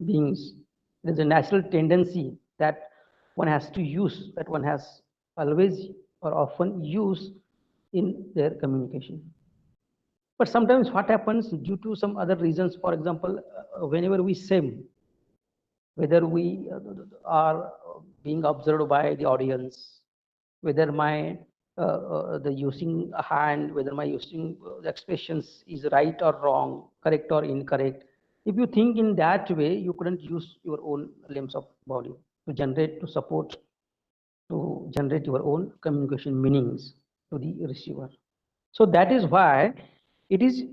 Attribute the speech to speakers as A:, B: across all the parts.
A: beings, there's a natural tendency that one has to use, that one has always or often use in their communication. But sometimes what happens due to some other reasons, for example, whenever we say, whether we are being observed by the audience, whether my the using a hand, whether my using the expressions is right or wrong, correct or incorrect. If you think in that way, you couldn't use your own limbs of body to generate, to support, to generate your own communication meanings to the receiver. So that is why it is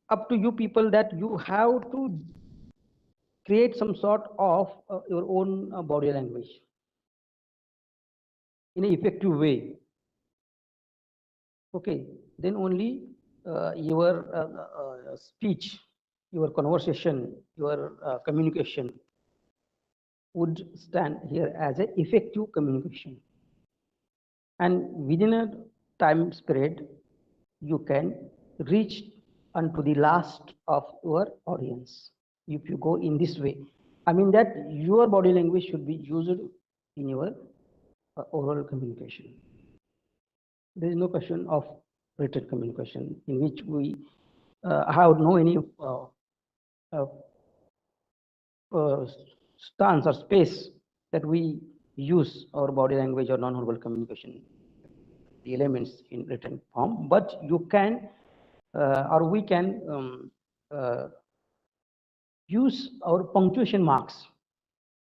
A: up to you people that you have to create some sort of your own body language in an effective way. Okay, then only your speech, your conversation, your communication would stand here as an effective communication. And within a time spread, you can reach unto the last of your audience. If you go in this way, I mean that your body language should be used in your oral communication. There is no question of written communication in which we have no any uh, stance or space that we use our body language or non-verbal communication, the elements in written form, but you can or we can uh, use our punctuation marks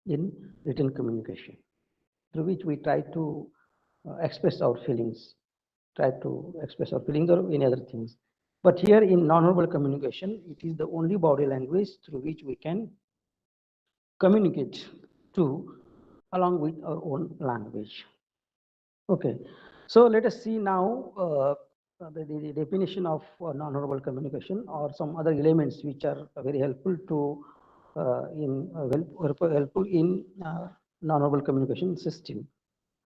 A: in written communication, through which we try to express our feelings, try to express our feelings or any other things. But here in non-verbal communication, it is the only body language through which we can communicate to along with our own language. Okay, so let us see now the definition of non-verbal communication or some other elements which are very helpful to helpful in non-verbal communication system.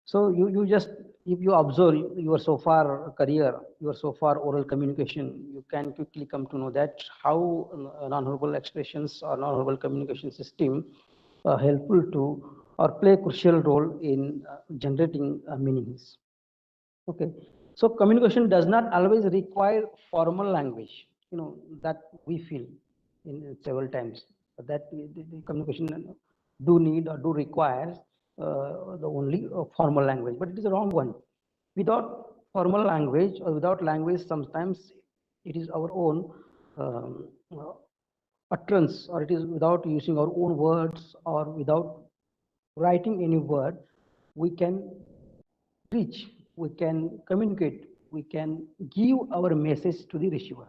A: So you just, if you observe your so far career, your so far oral communication, you can quickly come to know that how non-verbal expressions or non-verbal communication system helpful to or play a crucial role in generating meanings. Okay, so communication does not always require formal language, you know, that we feel in several times, that the communication do need or do require the only formal language, but it is a wrong one. Without formal language or without language, sometimes it is our own utterance, or it is without using our own words or without writing any word, we can reach, we can communicate, we can give our message to the receiver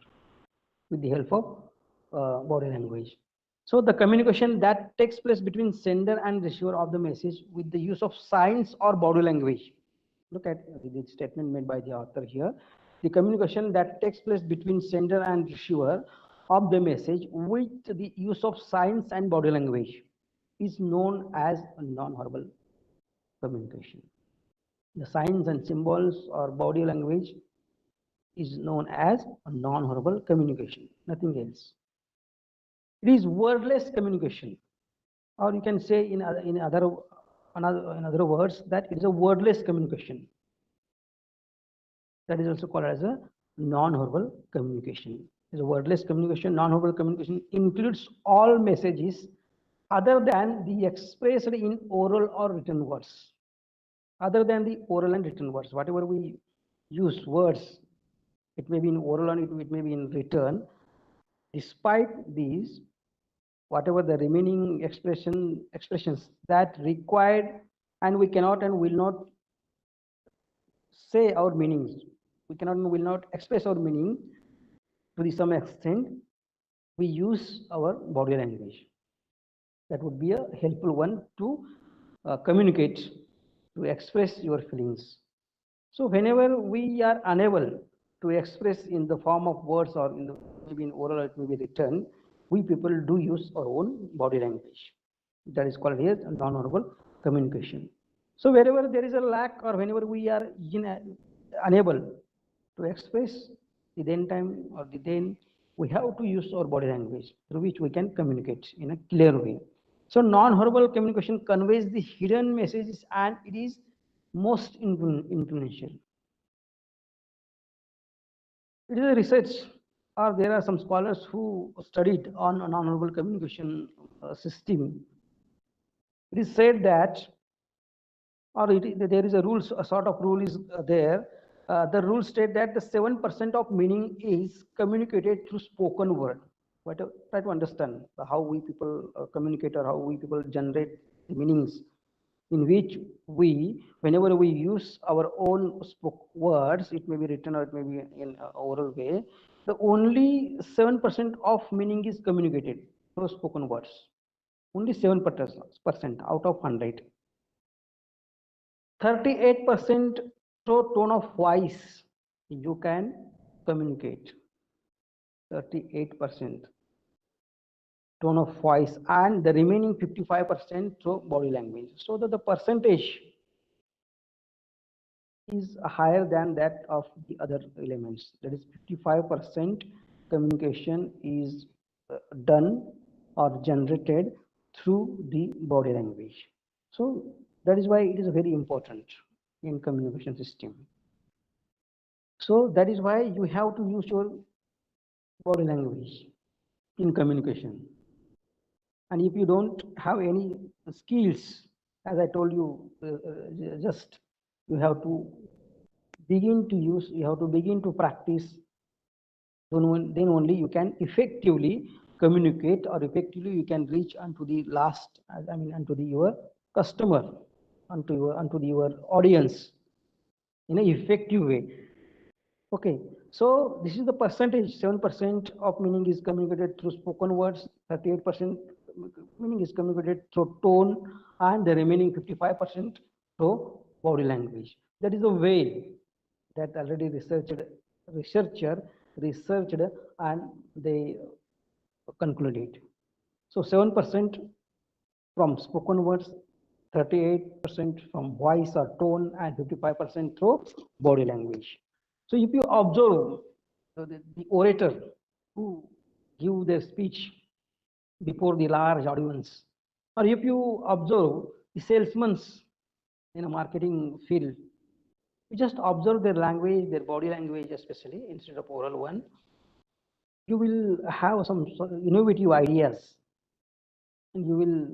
A: with the help of body language. So the communication that takes place between sender and receiver of the message with the use of signs or body language. Look at the statement made by the author here. The communication that takes place between sender and receiver of the message with the use of signs and body language is known as non-verbal communication. The signs and symbols or body language is known as non-verbal communication, nothing else. It is wordless communication, or you can say in other words that it is a wordless communication. That is also called as a non-verbal communication. It is a wordless communication. Non-verbal communication includes all messages other than the expressed in oral or written words. Other than the oral and written words, whatever we use words, it may be in oral and it may be in written. Despite these, whatever the remaining expressions that required and we cannot and will not say our meanings, we cannot and will not express our meaning to some extent, we use our body language. That would be a helpful one to communicate, to express your feelings. So whenever we are unable to express in the form of words or in the, maybe in oral or it may be written, we people do use our own body language. That is called here non-verbal communication. So wherever there is a lack or whenever we are unable to express the then time or the then we have to use our body language through which we can communicate in a clear way. So non-verbal communication conveys the hidden messages and it is most influential. It is a research, or there are some scholars who studied on a non-verbal communication system. It is said that, or there is a rules, a sort of rule is there. The rule state that the 7% of meaning is communicated through spoken word. But try to understand how we people communicate or how we people generate the meanings, in which we, whenever we use our own words, it may be written or it may be in oral way, the only 7% of meaning is communicated through spoken words. Only 7% out of 100. 38% through tone of voice you can communicate. 38% tone of voice, and the remaining 55% through body language. So that the percentage is higher than that of the other elements. That is 55% communication is done or generated through the body language. So that is why it is very important in communication system. So that is why you have to use your body language in communication. And if you don't have any skills, as I told you, just you have to begin to use, you have to begin to practice, then only you can effectively communicate, or effectively you can reach unto the last, I mean unto your customer, unto your audience in an effective way. Okay, so this is the percentage. 7% of meaning is communicated through spoken words, 38% meaning is communicated through tone, and the remaining 55% through body language. That is the way that already researcher researched and they concluded. So 7% from spoken words, 38% from voice or tone, and 55% through body language. So if you observe the orator who give their speech before the large audience, or if you observe the salesmen in a marketing field, you just observe their language, their body language especially, instead of oral one, you will have some innovative ideas, and you will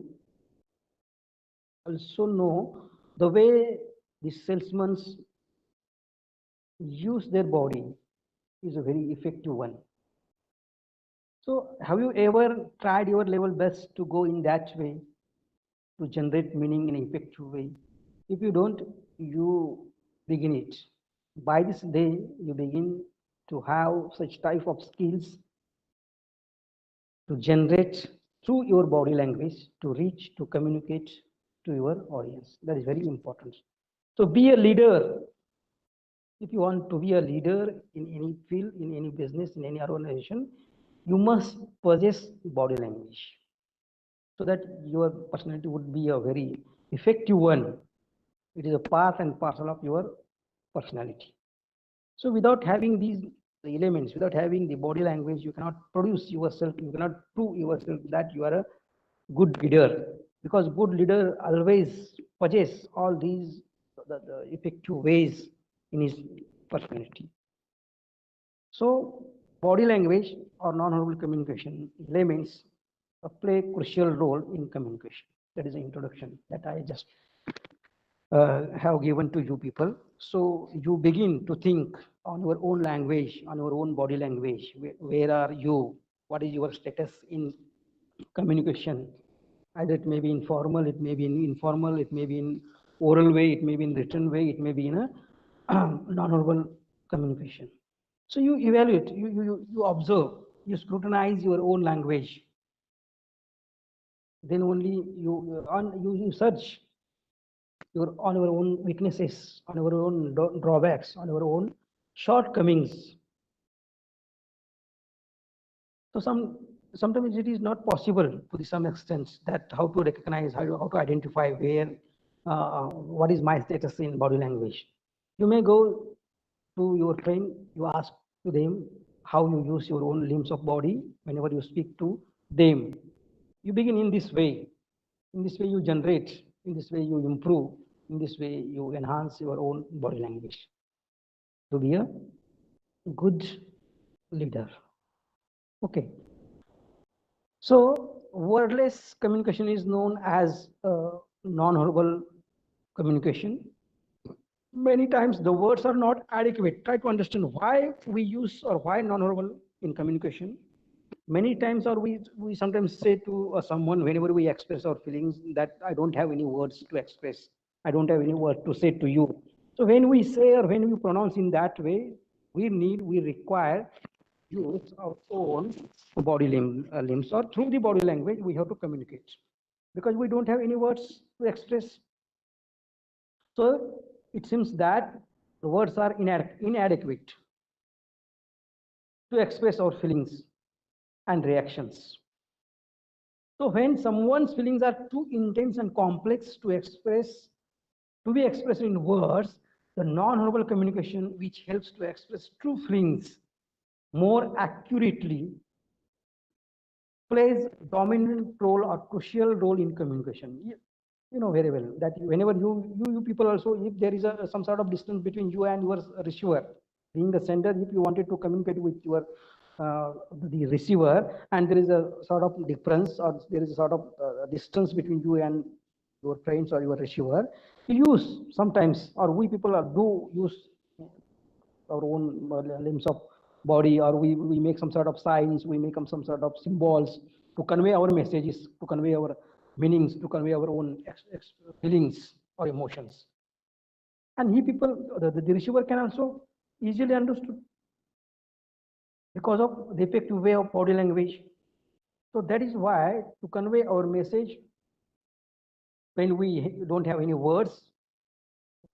A: also know the way the salesmen use their body is a very effective one. So have you ever tried your level best to go in that way, to generate meaning in an effective way? If you don't, you begin it. By this day, you begin to have such type of skills to generate through your body language, to reach, to communicate to your audience. That is very important. So be a leader. If you want to be a leader in any field, in any business, in any organization, you must possess body language, so that your personality would be a very effective one. It is a part and parcel of your personality. So without having these elements, without having the body language, you cannot produce yourself, you cannot prove yourself that you are a good leader, because good leader always possess all these the effective ways in his personality. So body language or non-verbal communication elements play a crucial role in communication. That is the introduction that I just have given to you people. So you begin to think on your own language, on your own body language. Where are you? What is your status in communication? Either it may be informal, it may be in informal, it may be in oral way, it may be in written way, it may be in a non-verbal communication. So you evaluate, you observe, you scrutinize your own language. Then only you search on your own weaknesses, on your own drawbacks, on your own shortcomings. So sometimes it is not possible to some extent that how to recognize, how to identify where, what is my status in body language. You may go to your friend, you ask to them how you use your own limbs of body whenever you speak to them. You begin in this way. In this way, you generate. In this way, you improve. In this way, you enhance your own body language to be a good leader. Okay. So, wordless communication is known as non-verbal communication. Many times the words are not adequate. Try to understand why we use or why non-verbal in communication. Many times, or we sometimes say to someone whenever we express our feelings that I don't have any words to express. I don't have any word to say to you. So when we say or when we pronounce in that way, we require use our own body limbs, or through the body language we have to communicate, because we don't have any words to express. So it seems that the words are inadequate to express our feelings and reactions. So when someone's feelings are too intense and complex to be expressed in words, the non-verbal communication, which helps to express true feelings more accurately, plays dominant role or crucial role in communication. You know very well that whenever you people also, if there is some sort of distance between you and your receiver, being the sender, if you wanted to communicate with your the receiver, and there is a sort of difference or there is a sort of distance between you and your friends or your receiver, you use sometimes, or we people do use our own limbs of body, or we make some sort of signs, we make some sort of symbols to convey our messages, to convey our meanings, to convey our own feelings or emotions. And the receiver can also easily understood because of the effective way of body language. So that is why to convey our message, when we don't have any words,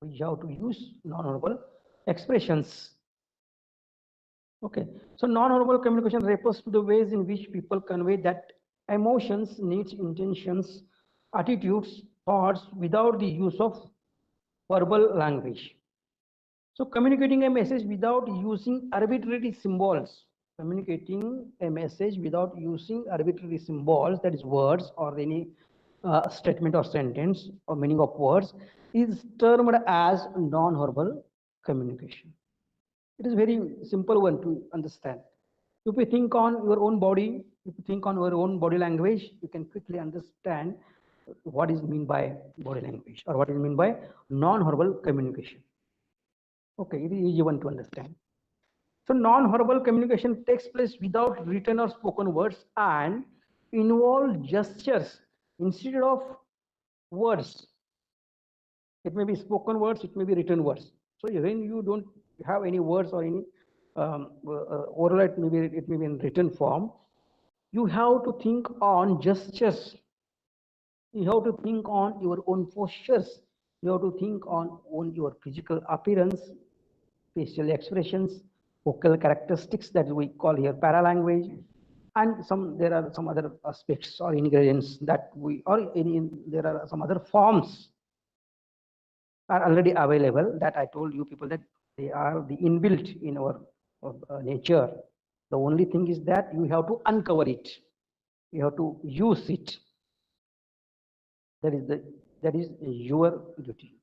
A: we have to use non-verbal expressions. Okay, so non-verbal communication refers to the ways in which people convey that emotions, needs, intentions, attitudes, thoughts without the use of verbal language. So communicating a message without using arbitrary symbols, communicating a message without using arbitrary symbols, that is words or any statement or sentence or meaning of words, is termed as non-verbal communication. It is very simple one to understand. If you think on your own body, if you think on your own body language, you can quickly understand what is meant by body language or what is meant by non-verbal communication. Okay, it is easy one to understand. So non-verbal communication takes place without written or spoken words and involve gestures instead of words. It may be spoken words, it may be written words. So when you don't have any words or any oral, it may be in written form. You have to think on gestures. You have to think on your own postures. You have to think on your physical appearance, facial expressions, vocal characteristics that we call here paralanguage, and there are some other aspects or ingredients that there are some other forms are already available that I told you people that they are the inbuilt in our nature. The only thing is that you have to uncover it. You have to use it. That is your duty.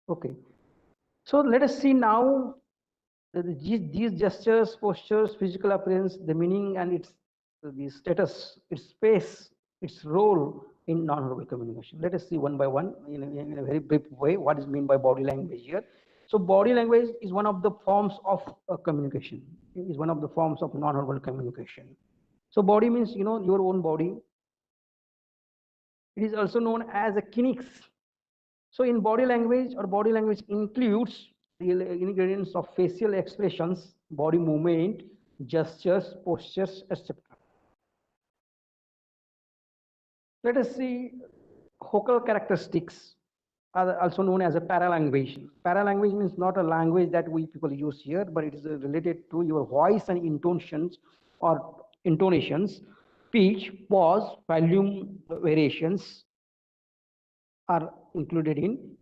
A: Okay. So let us see now these gestures, postures, physical appearance, the meaning and the status, its space, its role in non-verbal communication. Let us see one by one in a very brief way what is meant by body language here. So body language is one of the forms of communication. It is one of the forms of non-verbal communication. So body means, your own body. It is also known as a kinetics. So in body language, or body language includes the ingredients of facial expressions, body movement, gestures, postures, etc. Let us see vocal characteristics, also known as a paralanguage. Paralanguage means not a language that we people use here, but it is related to your voice and intonations, pitch, pause, volume variations are included in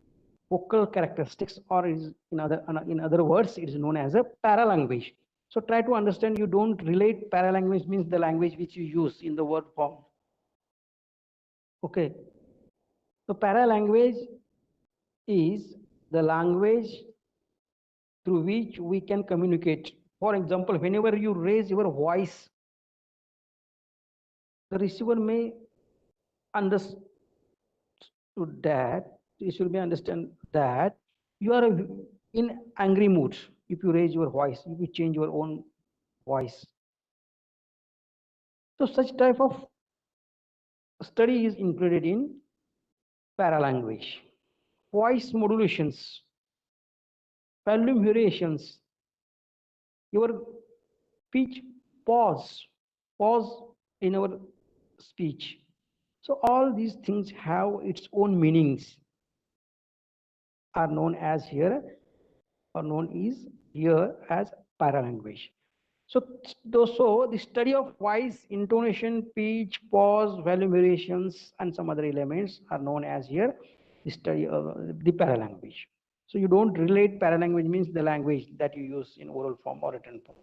A: vocal characteristics, or is in other words, it is known as a paralanguage. So try to understand. You don't relate. Paralanguage means the language which you use in the word form. Okay. So paralanguage is the language through which we can communicate. For example, whenever you raise your voice, the receiver may understand that, it should be understand that you are in angry mood. If you raise your voice, if you change your own voice. So such type of study is included in paralanguage. Voice modulations, volume variations, your pitch pause in our speech. So all these things have its own meanings, are known as here, or known is here as paralanguage. So the study of voice, intonation, pitch, pause, volume variations, and some other elements are known as here the study of the paralanguage. So you don't relate. Paralanguage means the language that you use in oral form or written form.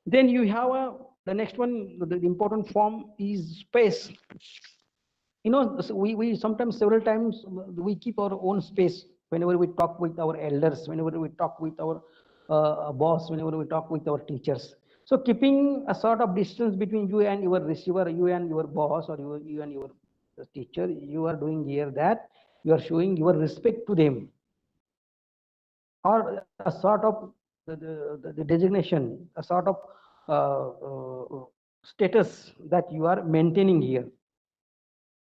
A: Then you have the next one, the important form is space. You know, we sometimes, several times, we keep our own space whenever we talk with our elders, whenever we talk with our boss, whenever we talk with our teachers. So keeping a sort of distance between you and your receiver, you and your boss, or you and your teacher, you are doing here that you are showing your respect to them, or a sort of the designation, a sort of status that you are maintaining here.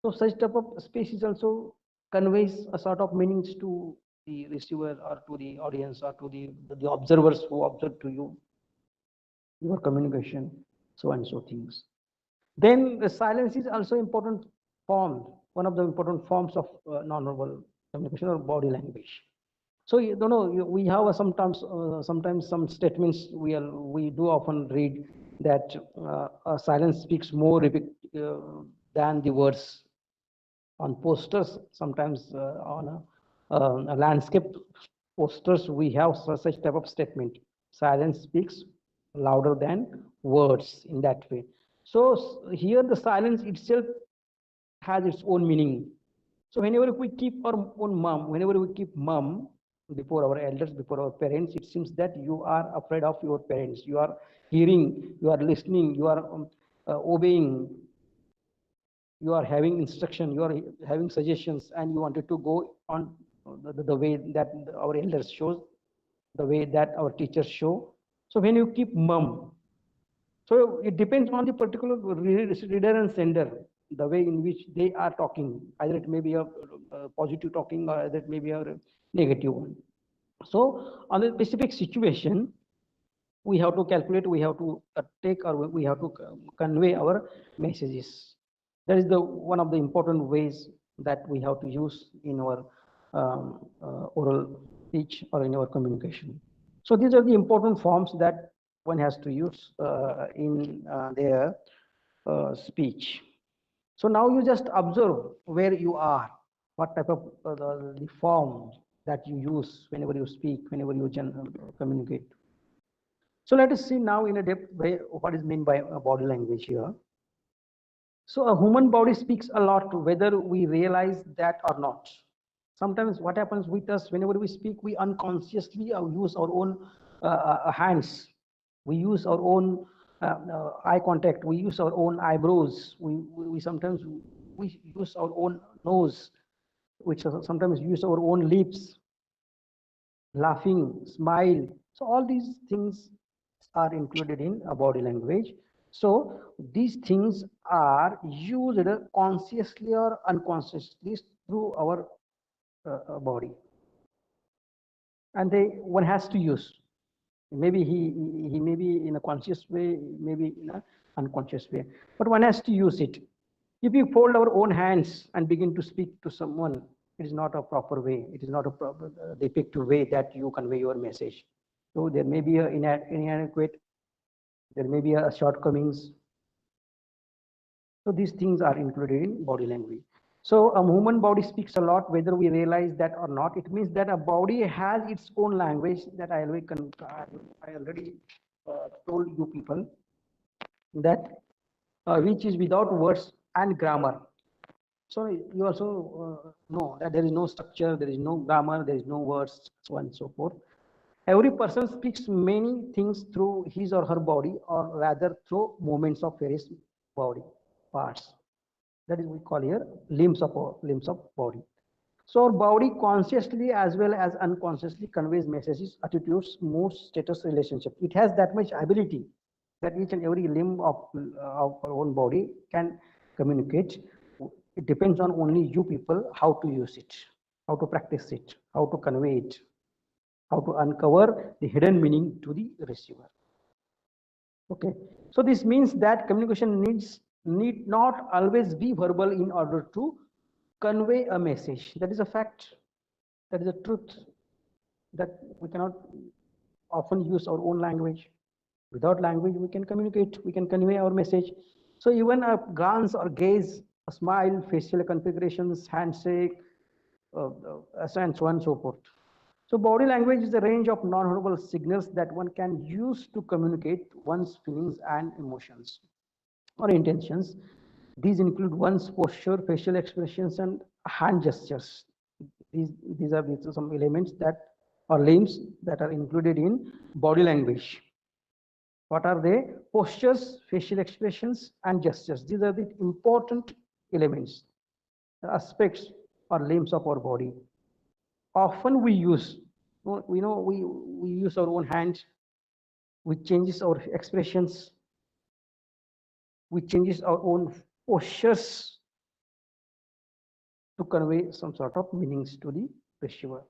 A: So such type of species also conveys a sort of meanings to the receiver, or to the audience, or to the observers who observe to you, your communication, so and so things. Then the silence is also important form, one of the important forms of non-verbal communication or body language. So you don't know, we have sometimes some statements we do often read that silence speaks more than the words. On posters, sometimes on a landscape posters, we have such type of statement: silence speaks louder than words, in that way. So here the silence itself has its own meaning. So whenever we keep our own mum, whenever we keep mum before our elders, before our parents, it seems that you are afraid of your parents. You are hearing, you are listening, you are obeying, you are having instruction, you are having suggestions, and you wanted to go on the way that our elders shows, the way that our teachers show. So when you keep mum, so it depends on the particular reader and sender, the way in which they are talking. Either it may be a positive talking, or either it may be a negative one. So on a specific situation, we have to calculate, we have to take, or we have to convey our messages. That is the one of the important ways that we have to use in our oral speech or in our communication. So these are the important forms that one has to use in their speech. So now you just observe where you are, what type of the form that you use whenever you speak, whenever you communicate. So let us see now in a depth way what is meant by body language here. So a human body speaks a lot, whether we realize that or not. Sometimes what happens with us, whenever we speak, we unconsciously use our own hands. We use our own eye contact. We use our own eyebrows. We sometimes we use our own nose, which sometimes use our own lips, laughing, smile. So all these things are included in a body language. So these things are used consciously or unconsciously through our body, and one has to use. Maybe he may be in a conscious way, maybe in an unconscious way, but one has to use it. If we fold our own hands and begin to speak to someone, it is not a proper way. It is not a proper, the effective way that you convey your message. So there may be an inadequate, there may be a shortcomings. So these things are included in body language. So a human body speaks a lot, whether we realize that or not. It means that a body has its own language that I already told you people that which is without words and grammar. So you also know that there is no structure, there is no grammar, there is no words, so on and so forth. Every person speaks many things through his or her body, or rather through movements of various body parts. That is we call here limbs of body. So our body consciously as well as unconsciously conveys messages, attitudes, moods, status, relationship. It has that much ability that each and every limb of our own body can communicate. It depends on only you people how to use it, how to practice it, how to convey it, how to uncover the hidden meaning to the receiver. Okay, so this means that communication need not always be verbal in order to convey a message. That is a fact. That is a truth that we cannot often use our own language. Without language, we can communicate, we can convey our message. So even a glance or gaze, a smile, facial configurations, handshake, and so on and so forth. So body language is a range of non-verbal signals that one can use to communicate one's feelings and emotions or intentions. These include one's posture, facial expressions, and hand gestures. These are some elements that or limbs that are included in body language. What are they? Postures, facial expressions, and gestures. These are the important elements, the aspects or limbs of our body. Often we use, we use our own hands, we changes our expressions, we changes our own postures to convey some sort of meanings to the receiver.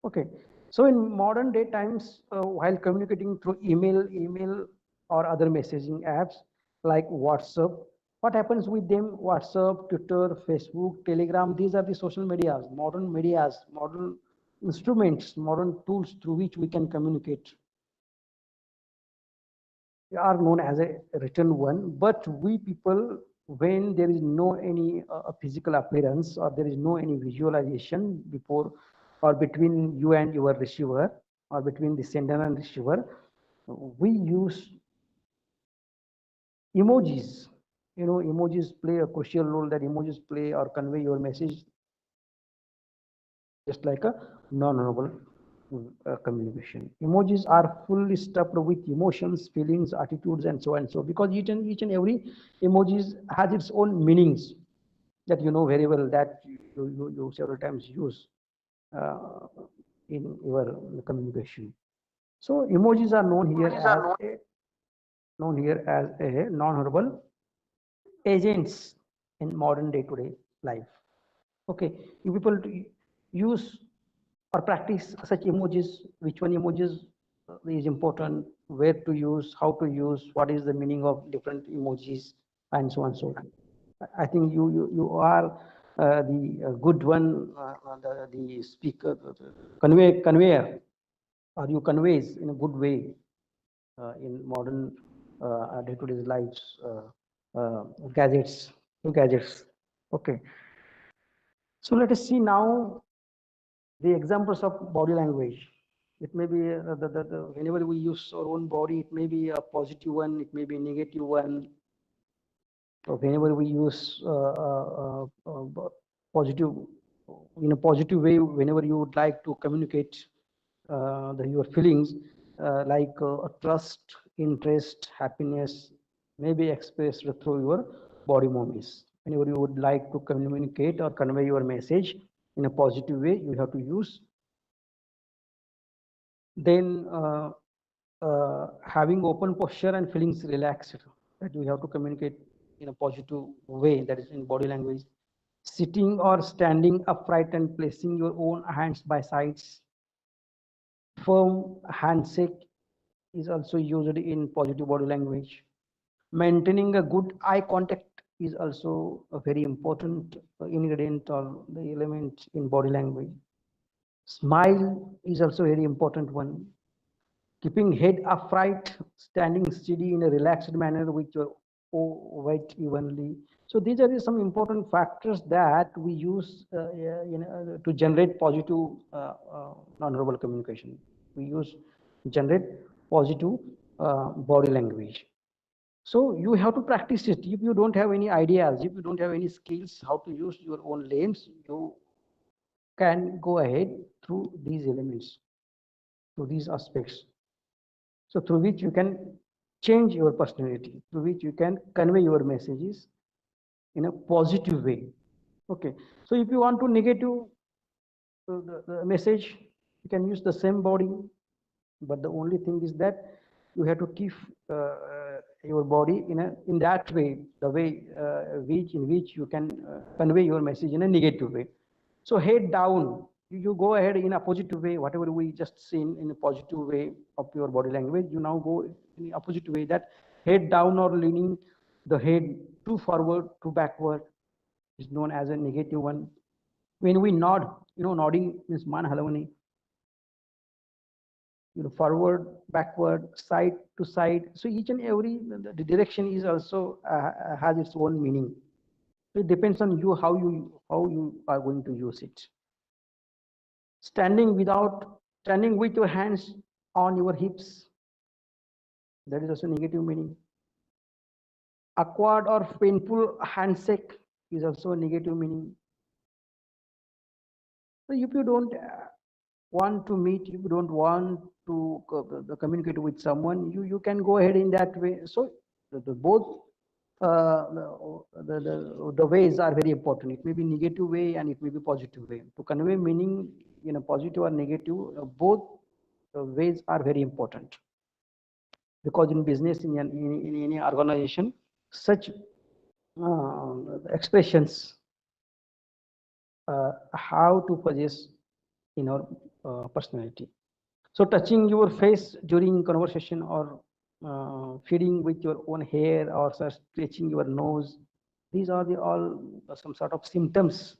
A: Okay, so in modern day times, while communicating through email or other messaging apps like WhatsApp, what happens with them? WhatsApp, Twitter, Facebook, Telegram, these are the social medias, modern instruments, modern tools through which we can communicate. They are known as a written one, but we people, when there is no any physical appearance or there is no any visualization before or between you and your receiver or between the sender and receiver, we use emojis. Emojis play a crucial role, that emojis play or convey your message just like a non-verbal communication. Emojis are fully stuffed with emotions, feelings, attitudes, and so on and so. Because each and every emojis has its own meanings that you know very well, that you several times use uh, in your communication. So emojis are known here as a non-verbal agents in modern day-to-day life. Okay, you people use or practice such emojis. Which one emojis is important, where to use, how to use, what is the meaning of different emojis, and so on. So I think you are the good one, the speaker, conveyor, or you conveys in a good way in modern day-to-day lives, gadgets, gadgets. Okay, so let us see now the examples of body language. It may be whenever we use our own body, it may be a positive one, it may be a negative one. So whenever we use positive, in a positive way, whenever you would like to communicate your feelings, like trust, interest, happiness, may be expressed through your body movements. Whenever you would like to communicate or convey your message in a positive way, you have to use. Then having open posture and feelings relaxed, that you have to communicate in a positive way, that is in body language. Sitting or standing upright and placing your own hands by sides. Firm handshake is also used in positive body language. Maintaining a good eye contact is also a very important ingredient or the element in body language. Smile is also a very important one. Keeping head upright, standing steady in a relaxed manner with your weight evenly. So these are some important factors that we use to generate positive non-verbal communication. We use generate positive body language. So you have to practice it. If you don't have any ideas, if you don't have any skills how to use your own limbs, you can go ahead through these elements, through these aspects. So through which you can change your personality, through which you can convey your messages in a positive way. Okay. So if you want to negative the message, you can use the same body, but the only thing is that you have to keep your body in that way, the way which you can convey your message in a negative way. So head down, you go ahead in a positive way, whatever we just seen in a positive way of your body language, you now go in a positive way, that head down or leaning the head too forward, too backward is known as a negative one. When we nod, nodding means man halavani, forward, backward, side to side. So each and every the direction is also has its own meaning. So it depends on you how you are going to use it. Standing with your hands on your hips, that is also negative meaning. Awkward or painful handshake is also a negative meaning. So if you don't want to meet, if you don't want to communicate with someone, you can go ahead in that way. So both the ways are very important. It may be negative way and it may be positive way. To convey meaning in a positive or negative, both ways are very important. Because in business, in any organization, such expressions how to possess in our personality. So touching your face during conversation, or feeding with your own hair, or stretching your nose, these are the all some sort of symptoms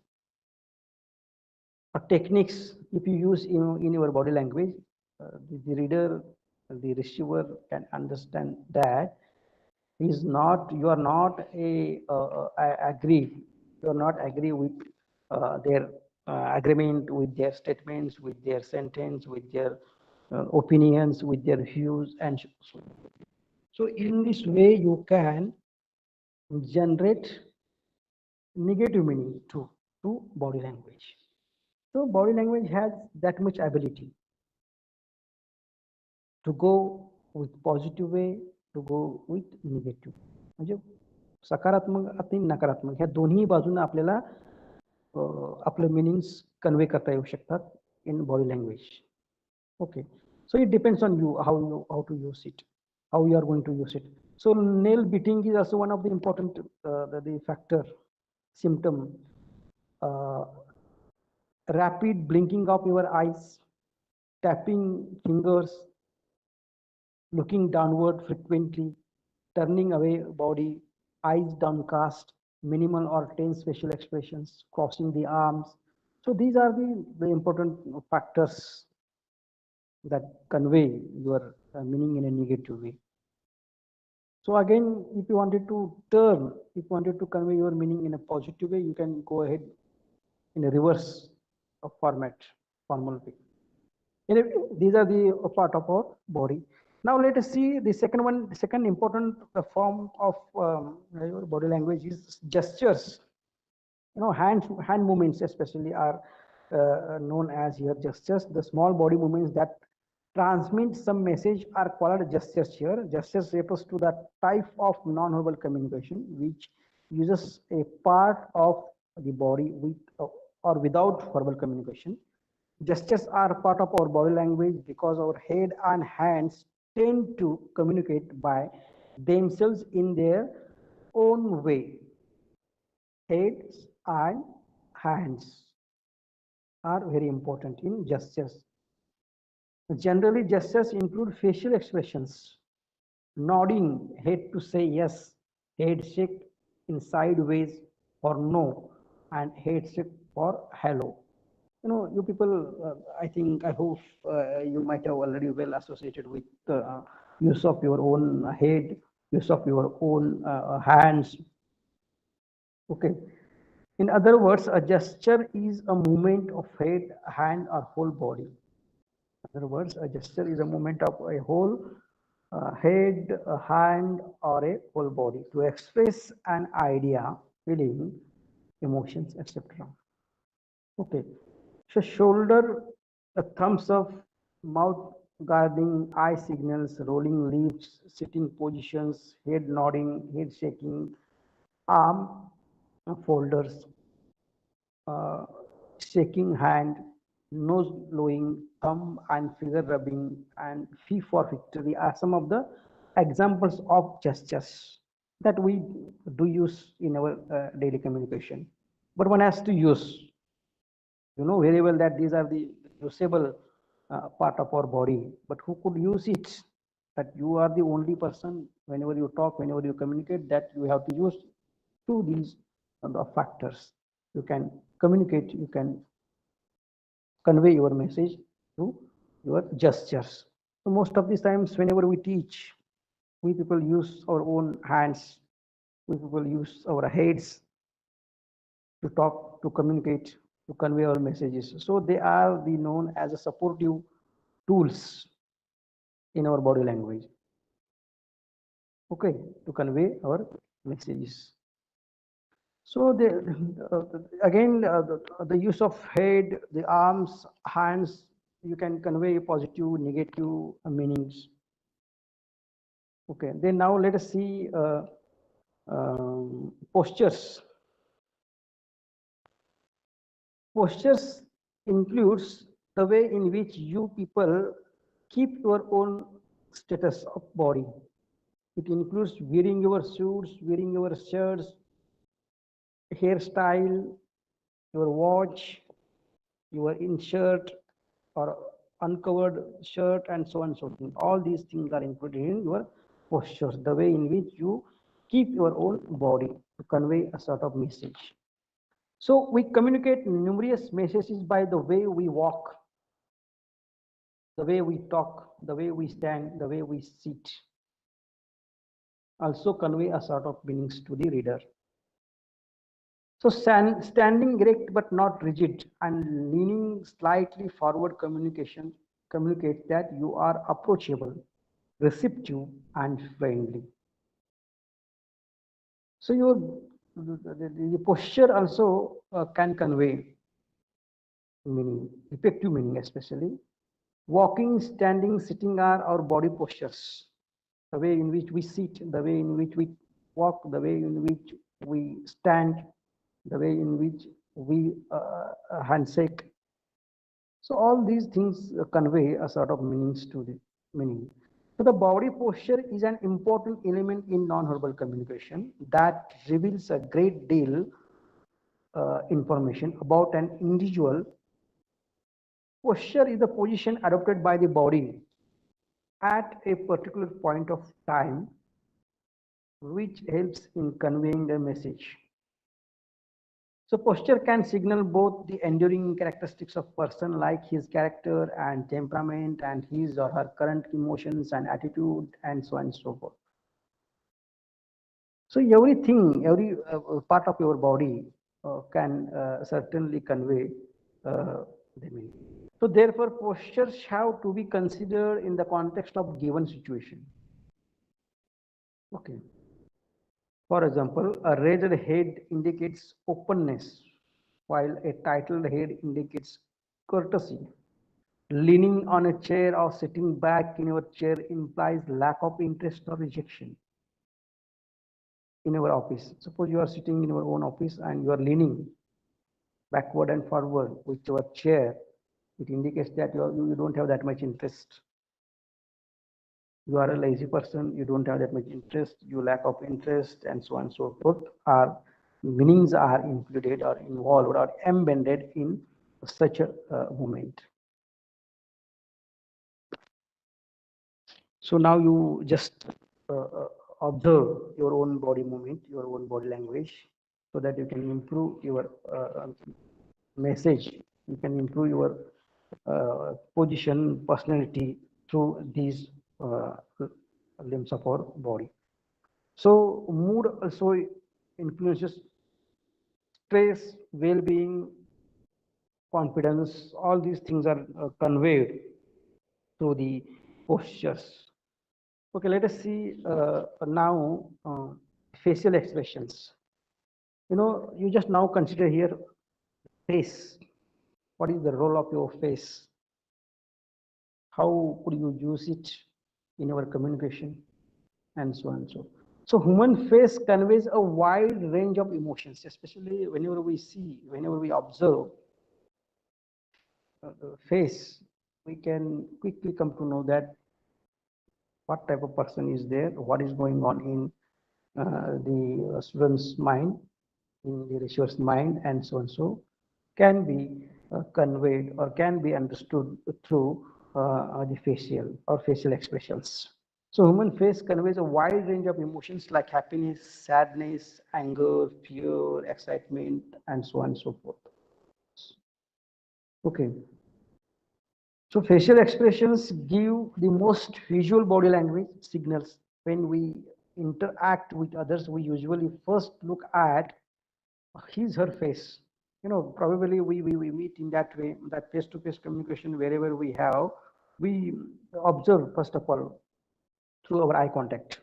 A: or techniques if you use in your body language. The reader, the receiver can understand that is not, you are not agree, you are not agree with their agreement with their statements, with their sentence, with their opinions, with their views, and so in this way you can generate negative meaning to body language. So body language has that much ability to go with positive way, to go with negative. म्हणजे सकारात्मक आणि नकारात्मक ह्या दोन्ही बाजूने आपल्याला आपले meanings convey करता येऊ शकतात in body language. Okay, so it depends on you how to use it, how you are going to use it. So nail beating is also one of the important the factor symptom. uh, Rapid blinking of your eyes, tapping fingers, looking downward frequently, turning away body, eyes downcast, minimal or tense facial expressions, crossing the arms. So these are the important factors that convey your meaning in a negative way. So again, if you wanted to if you wanted to convey your meaning in a positive way, you can go ahead in a reverse of formal way. Anyway, these are the part of our body. Now let us see the second one. The second important form of your body language is gestures. Hand movements especially are known as here gestures. The small body movements that transmit some message are called gestures here. Gestures refers to that type of non-verbal communication which uses a part of the body with or without verbal communication. Gestures are part of our body language because our head and hands tend to communicate by themselves in their own way. Heads and hands are very important in gestures. Generally, gestures include facial expressions, nodding head to say yes, head shake in sideways or no, and head shake for hello. You people, I hope you might have already well associated with use of your own head use of your own hands. Okay. In other words, a gesture is a movement of head, hand, or whole body. In other words, a gesture is a movement of a whole head, a hand, or a whole body to express an idea, feeling, emotions, etc. Okay. So shoulder, a thumbs up, mouth guarding, eye signals, rolling lips, sitting positions, head nodding, head shaking, arm folders, uh, shaking hand, nose blowing, thumb and finger rubbing, and fee for victory are some of the examples of gestures that we do use in our daily communication. But one has to use, you know very well that these are the usable part of our body, but who could use it? That you are the only person, whenever you talk, whenever you communicate, that you have to use to these factors. You can communicate, you can convey your message through your gestures. So most of these times, whenever we teach, we people use our own hands, we people use our heads to talk, to communicate, to convey our messages. So they are the known as a supportive tools in our body language. Okay, to convey our messages. So again, the use of head, the arms, hands, you can convey positive, negative meanings. Okay, then now let us see postures. Postures includes the way in which you people keep your own status of body. It includes wearing your suits, wearing your shirts, hairstyle, your watch, your in-shirt or uncovered shirt, and so on and so forth. All these things are included in your postures, the way in which you keep your own body to convey a sort of message. So we communicate numerous messages by the way we walk, the way we talk, the way we stand, the way we sit. Also convey a sort of meanings to the reader. So standing erect but not rigid and leaning slightly forward communication communicates that you are approachable, receptive, and friendly. So the posture also can convey meaning, effective meaning especially. Walking, standing, sitting are our body postures. The way in which we sit, the way in which we walk, the way in which we stand, the way in which we handshake. So all these things convey a sort of meanings to the meaning. So the body posture is an important element in non-verbal communication that reveals a great deal information about an individual. Posture is the position adopted by the body at a particular point of time, which helps in conveying the message. So posture can signal both the enduring characteristics of person like his character and temperament and his or her current emotions and attitude and so on and so forth. So everything, every part of your body can certainly convey the meaning. So therefore postures have to be considered in the context of given situation. Okay. For example, a raised head indicates openness, while a titled head indicates courtesy. Leaning on a chair or sitting back in your chair implies lack of interest or rejection in our office. Suppose you are sitting in your own office and you are leaning backward and forward with your chair. It indicates that you don't have that much interest. You are a lazy person, you don't have that much interest, you lack of interest, and so on and so forth. Our meanings are included or involved or embedded in such a moment. So now you just observe your own body movement, your own body language, so that you can improve your message, you can improve your position, personality through these limbs of our body. So mood also influences stress, well-being, confidence. All these things are conveyed through the postures. Okay, let us see now facial expressions. You just now consider here face. What is the role of your face? How could you use it in our communication, and so on and so. So human face conveys a wide range of emotions, especially whenever we see, whenever we observe the face, we can quickly come to know that what type of person is there, what is going on in the student's mind, in the receiver's mind, and so and so, can be conveyed or can be understood through the facial or facial expressions. So human face conveys a wide range of emotions like happiness, sadness, anger, fear, excitement, and so on and so forth. Okay. So facial expressions give the most visual body language signals. When we interact with others, we usually first look at his, her face. Probably we meet in that way, that face-to-face communication wherever we have, we observe first of all through our eye contact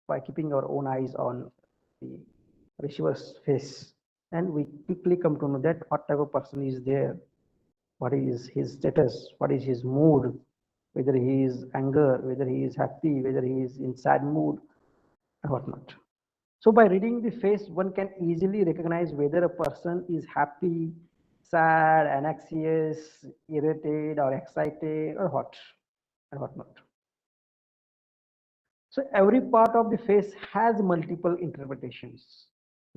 A: by keeping our own eyes on the receiver's face. And we quickly come to know that what type of person is there, what is his status, what is his mood, whether he is anger, whether he is happy, whether he is in sad mood, and whatnot. So by reading the face, one can easily recognize whether a person is happy, sad, anxious, irritated, or excited, or what, and whatnot. So every part of the face has multiple interpretations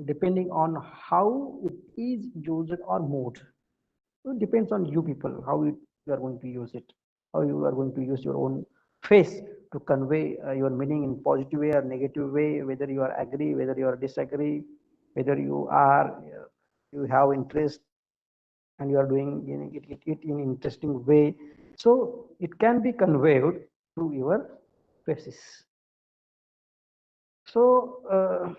A: depending on how it is used or moved. So it depends on you people, how you are going to use it, how you are going to use your own face to convey your meaning in positive way or negative way, whether you are agree, whether you are disagree, whether you have interest and you are doing it in interesting way. So it can be conveyed through your faces. So,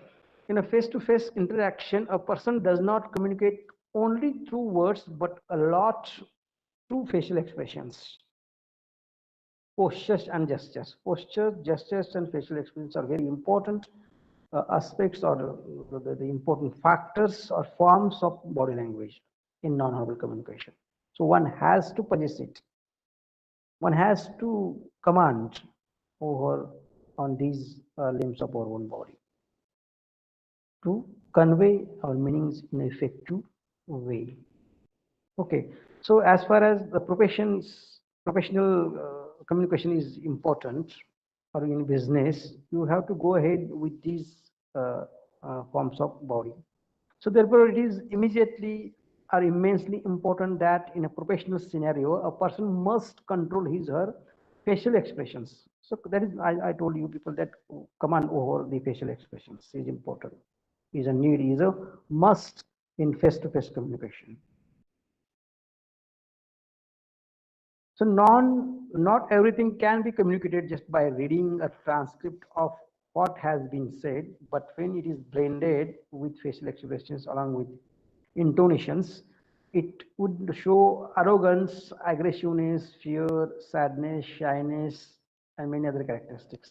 A: in a face-to-face interaction, a person does not communicate only through words, but a lot through facial expressions, postures, and gestures. Postures, gestures, and facial expressions are very important aspects or the important factors or forms of body language in non-verbal communication. So one has to possess it. One has to command over on these limbs of our own body to convey our meanings in an effective way. Okay, so as far as the professional communication is important, or in business, you have to go ahead with these forms of body. So therefore, it is immediately or immensely important that in a professional scenario, a person must control his or her facial expressions. So that is, I told you people that command over the facial expressions is important, is a need, is a must in face-to-face communication. So not everything can be communicated just by reading a transcript of what has been said, but when it is blended with facial expressions along with intonations, it would show arrogance, aggressiveness, fear, sadness, shyness, and many other characteristics.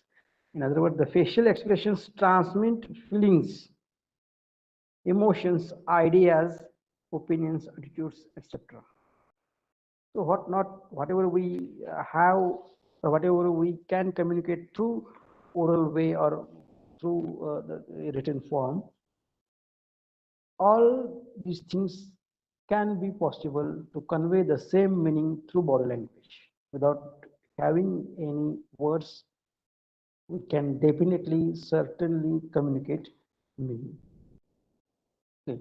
A: In other words, the facial expressions transmit feelings, emotions, ideas, opinions, attitudes, etc. So whatever we have, or whatever we can communicate through oral way or through the written form, all these things can be possible to convey the same meaning through body language. Without having any words, we can definitely, certainly communicate meaning. Okay.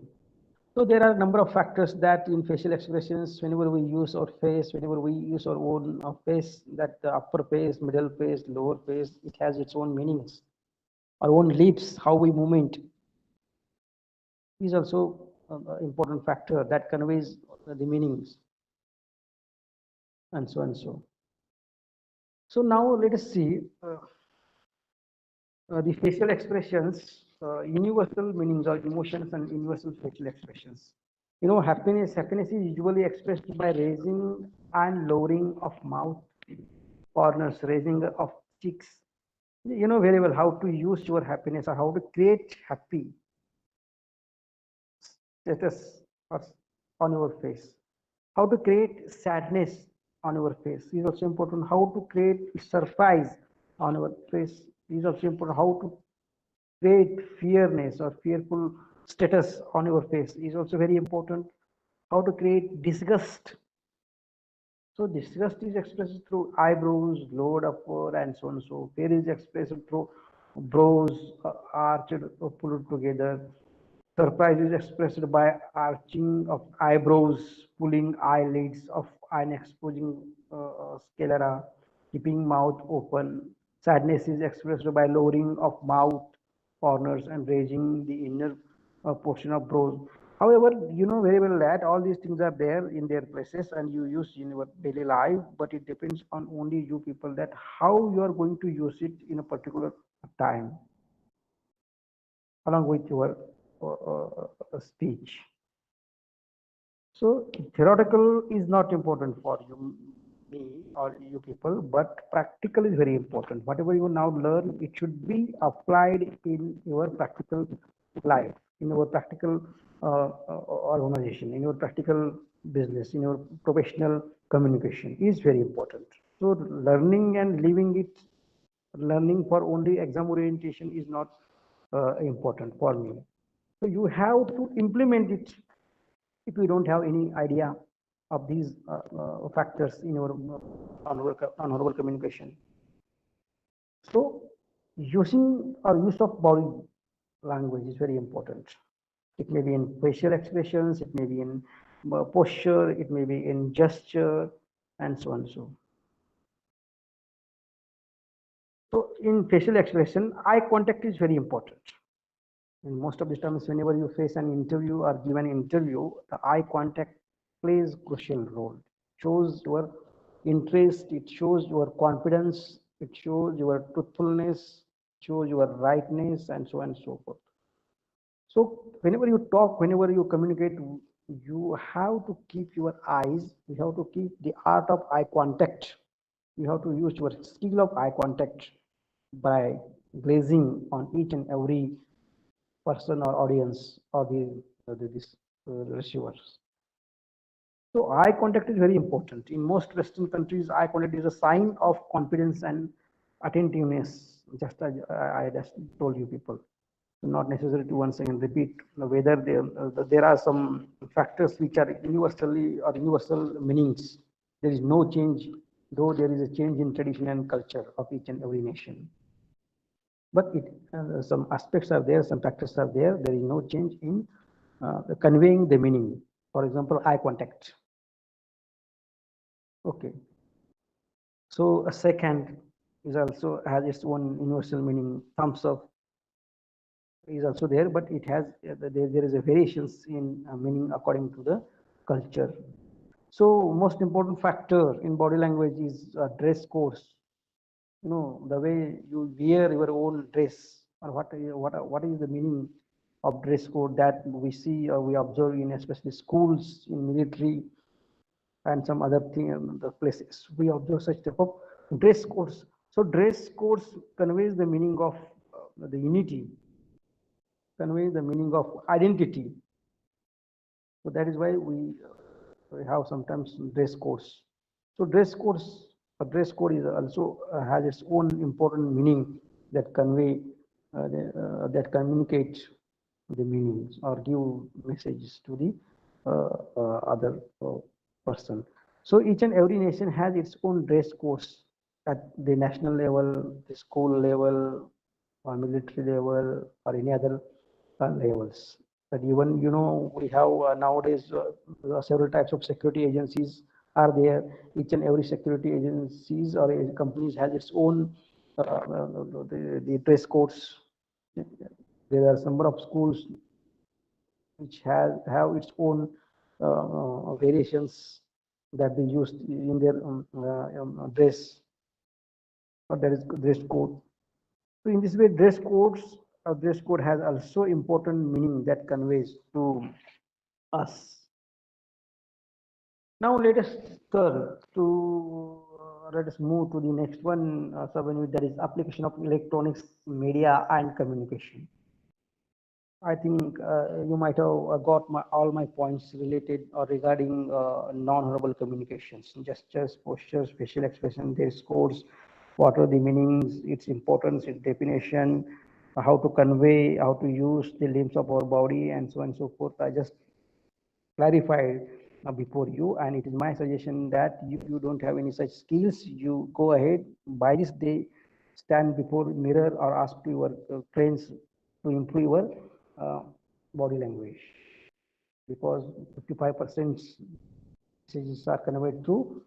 A: So there are a number of factors that in facial expressions, whenever we use our face, whenever we use our own face, that the upper face, middle face, lower face, it has its own meanings. Our own lips, how we movement is also an important factor that conveys the meanings, and so and so. So now let us see The facial expressions, universal meanings or emotions and universal facial expressions. Happiness is usually expressed by raising and lowering of mouth corners, raising of cheeks. You know very well how to use your happiness or how to create happy status on your face. How to create sadness on your face is also important. How to create surprise on your face is also important. How to create fearness or fearful status on your face is also very important. How to create disgust. So disgust is expressed through eyebrows lowered upward and so on. So fear is expressed through brows arched or pulled together. Surprise is expressed by arching of eyebrows, pulling eyelids of and exposing sclera, keeping mouth open. Sadness is expressed by lowering of mouth corners and raising the inner portion of brows. However, you know very well that all these things are there in their places and you use in your daily life, but it depends on only you people that how you are going to use it in a particular time along with your speech. So theoretical is not important for you, me, or you people, but practical is very important. Whatever you now learn, it should be applied in your practical life, in your practical organization, in your practical business, in your professional communication is very important. So learning and living it, learning for only exam orientation is not important for me. So you have to implement it if you don't have any idea of these factors in your nonverbal communication. So using or use of body language is very important. It may be in facial expressions, it may be in posture, it may be in gesture, and so on. So in facial expression, eye contact is very important. In most of the times, whenever you face an interview or give an interview, the eye contact plays crucial role. It shows your interest, it shows your confidence, it shows your truthfulness, it shows your rightness, and so on and so forth. So whenever you talk, whenever you communicate, you have to keep your eyes, you have to keep the art of eye contact. You have to use your skill of eye contact by glazing on each and every person or audience or this receivers. So eye contact is very important. In most Western countries, eye contact is a sign of confidence and attentiveness. Just as I just told you people, not necessary to once again repeat whether there are some factors which are universally or universal meanings. There is no change, though there is a change in tradition and culture of each and every nation. But some aspects are there, some factors are there. There is no change in conveying the meaning. For example, eye contact. Okay. So a second is also has its own universal meaning. Thumbs up is also there, but it has there is a variations in meaning according to the culture. So most important factor in body language is dress codes. You know the way you wear your own dress, or what is the meaning of dress code that we see or we observe in especially schools, in military, and some other thing the places we observe such type of dress codes. So dress codes conveys the meaning of the unity, conveys the meaning of identity. So that is why we have sometimes dress codes. So dress code is also has its own important meaning that convey that communicate the meanings or give messages to the other person. So each and every nation has its own dress codes at the national level, the school level, or military level, or any other levels. But even we have nowadays several types of security agencies are there. Each and every security agencies or companies has its own the dress codes. There are a number of schools which have its own variations that they use in their dress, or that is dress code. So in this way, dress code has also important meaning that conveys to us. Now let us let us move to the next one, Savanyu, that is application of electronics, media, and communication. I think you might have got all my points related or regarding non-verbal communications, gestures, postures, facial expression, their codes, what are the meanings, its importance, its definition, how to convey, how to use the limbs of our body, and so on and so forth. I just clarified before you, and it is my suggestion that if you don't have any such skills, you go ahead by this day, stand before mirror or ask to your friends to improve your body language, because 55% messages are conveyed through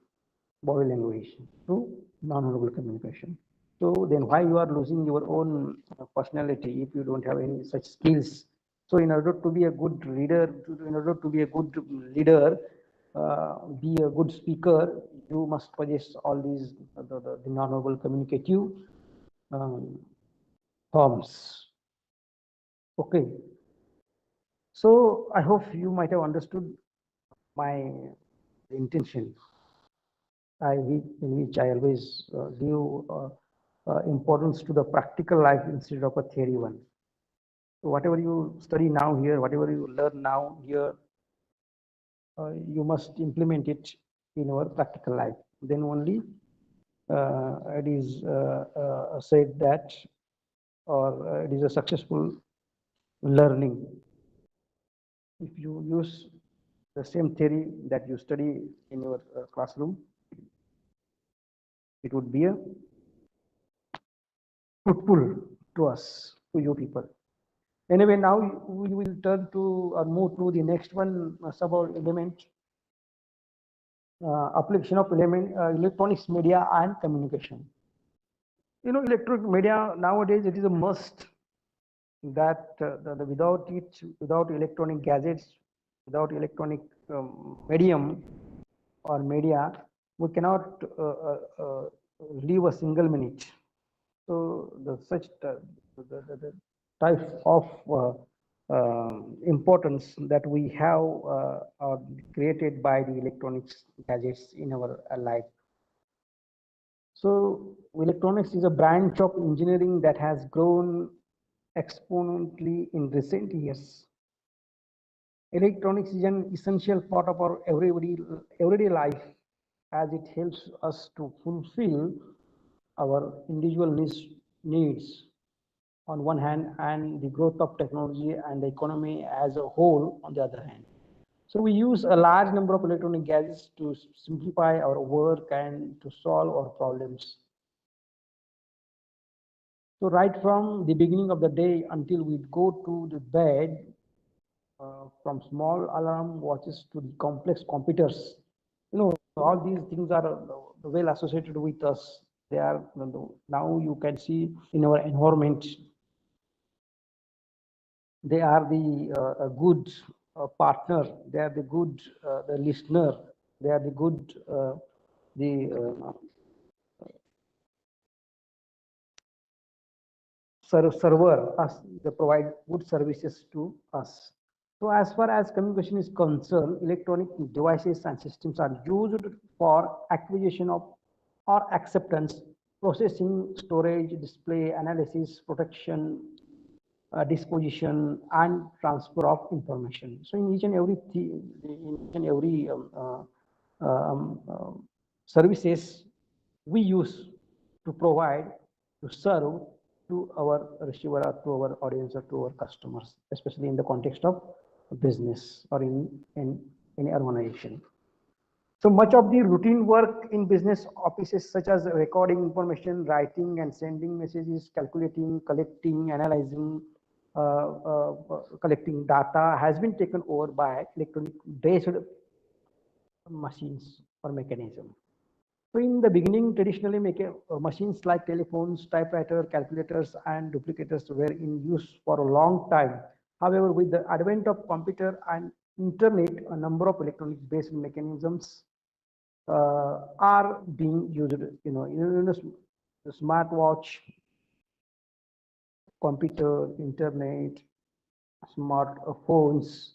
A: body language, through non-verbal communication. So then why you are losing your own personality if you don't have any such skills? So in order to be a good reader, in order to be a good leader, be a good speaker, you must possess all these the non-verbal communicative um, forms. Okay. So I hope you might have understood my intention. In which I always give importance to the practical life instead of a theory one. So whatever you study now here, whatever you learn now here, you must implement it in your practical life. Then only it is said that, or it is a successful learning. If you use the same theory that you study in your classroom, it would be a fruitful to us, to you people. Anyway, now we will turn to or move to the next one, sub element, application of electronics media and communication. You know, electronic media nowadays, it is a must that without it, without electronic gadgets, without electronic medium or media, we cannot live a single minute. So the type of importance that we have are created by the electronics gadgets in our life. So electronics is a branch of engineering that has grown exponentially in recent years. Electronics is an essential part of our everyday life, as it helps us to fulfill our individual needs on one hand, and the growth of technology and the economy as a whole on the other hand. So we use a large number of electronic gadgets to simplify our work and to solve our problems. So right from the beginning of the day until we go to the bed, from small alarm watches to the complex computers, you know, all these things are well associated with us. They are, now you can see in our environment, they are the good partner, they are the good the listener, they are the good the server us, they provide good services to us. So as far as communication is concerned, electronic devices and systems are used for acquisition of or acceptance, processing, storage, display, analysis, protection, disposition, and transfer of information. So in each and every services we use to provide, to serve to our receiver or to our audience or to our customers, especially in the context of business or in any organization. So much of the routine work in business offices, such as recording information, writing and sending messages, calculating, collecting, analyzing, collecting data, has been taken over by electronic based machines or mechanism. So in the beginning, traditionally, machines like telephones, typewriter, calculators, and duplicators were in use for a long time. However, with the advent of computer and internet, a number of electronic-based mechanisms are being used. You know, the smartwatch, computer, internet, smartphones.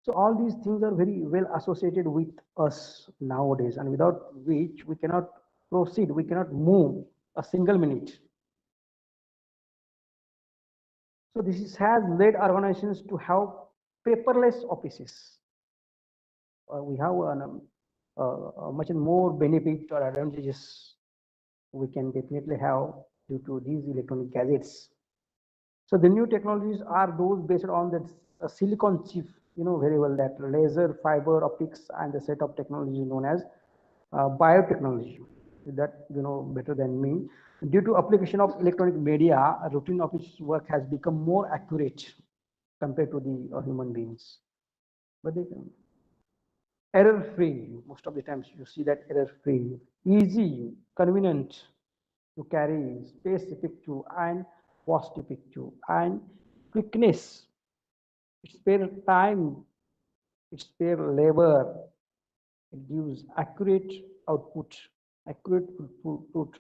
A: So all these things are very well associated with us nowadays, and without which we cannot proceed, we cannot move a single minute. So has led organizations to have paperless offices. We have much more benefit or advantages we can definitely have due to these electronic gadgets. So the new technologies are those based on the silicon chip, very well, that laser, fiber optics, and the set of technology known as biotechnology. That better than me. Due to application of electronic media, routine office work has become more accurate compared to the human beings. But they can error free. Most of the times you see that error free, easy, convenient to carry, space effective and cost effective, and quickness. It spare time, it spare labor, it gives accurate output, accurate output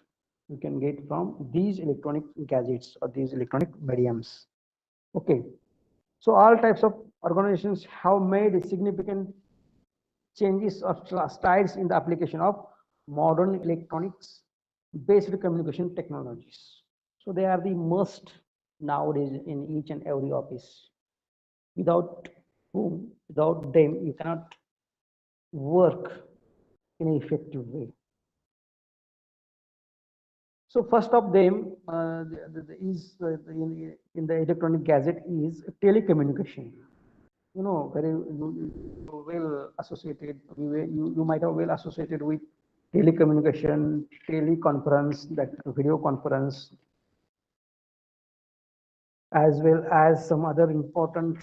A: you can get from these electronic gadgets or these electronic mediums. Okay, so all types of organizations have made significant changes or strides in the application of modern electronics based communication technologies. So they are the must nowadays in each and every office. Without whom, without them, you cannot work in an effective way. So first of them is in the electronic gadget is telecommunication. Very well associated. You might have well associated with telecommunication, teleconference, that video conference, as well as some other important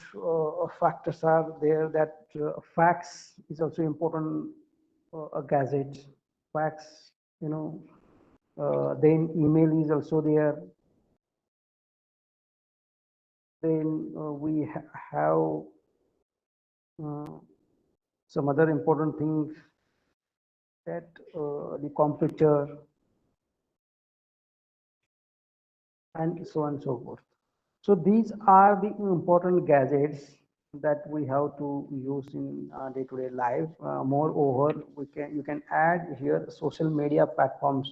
A: factors are there. That fax is also important, a gadget. Fax, then email is also there. Then we have some other important things, that the computer, and so on and so forth. So these are the important gadgets that we have to use in day-to-day life. Moreover, you can add here social media platforms.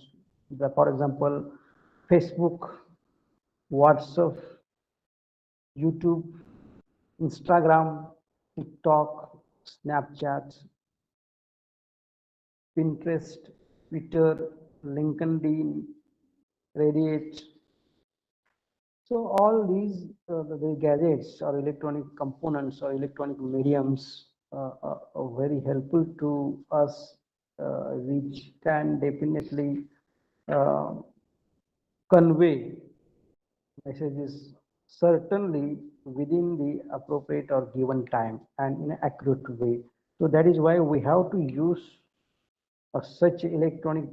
A: For example, Facebook, WhatsApp, YouTube, Instagram, TikTok, Snapchat, Pinterest, Twitter, LinkedIn, Reddit. So all these the gadgets or electronic components or electronic mediums are very helpful to us, which can definitely uh, convey messages certainly within the appropriate or given time and in an accurate way. So that is why we have to use such electronic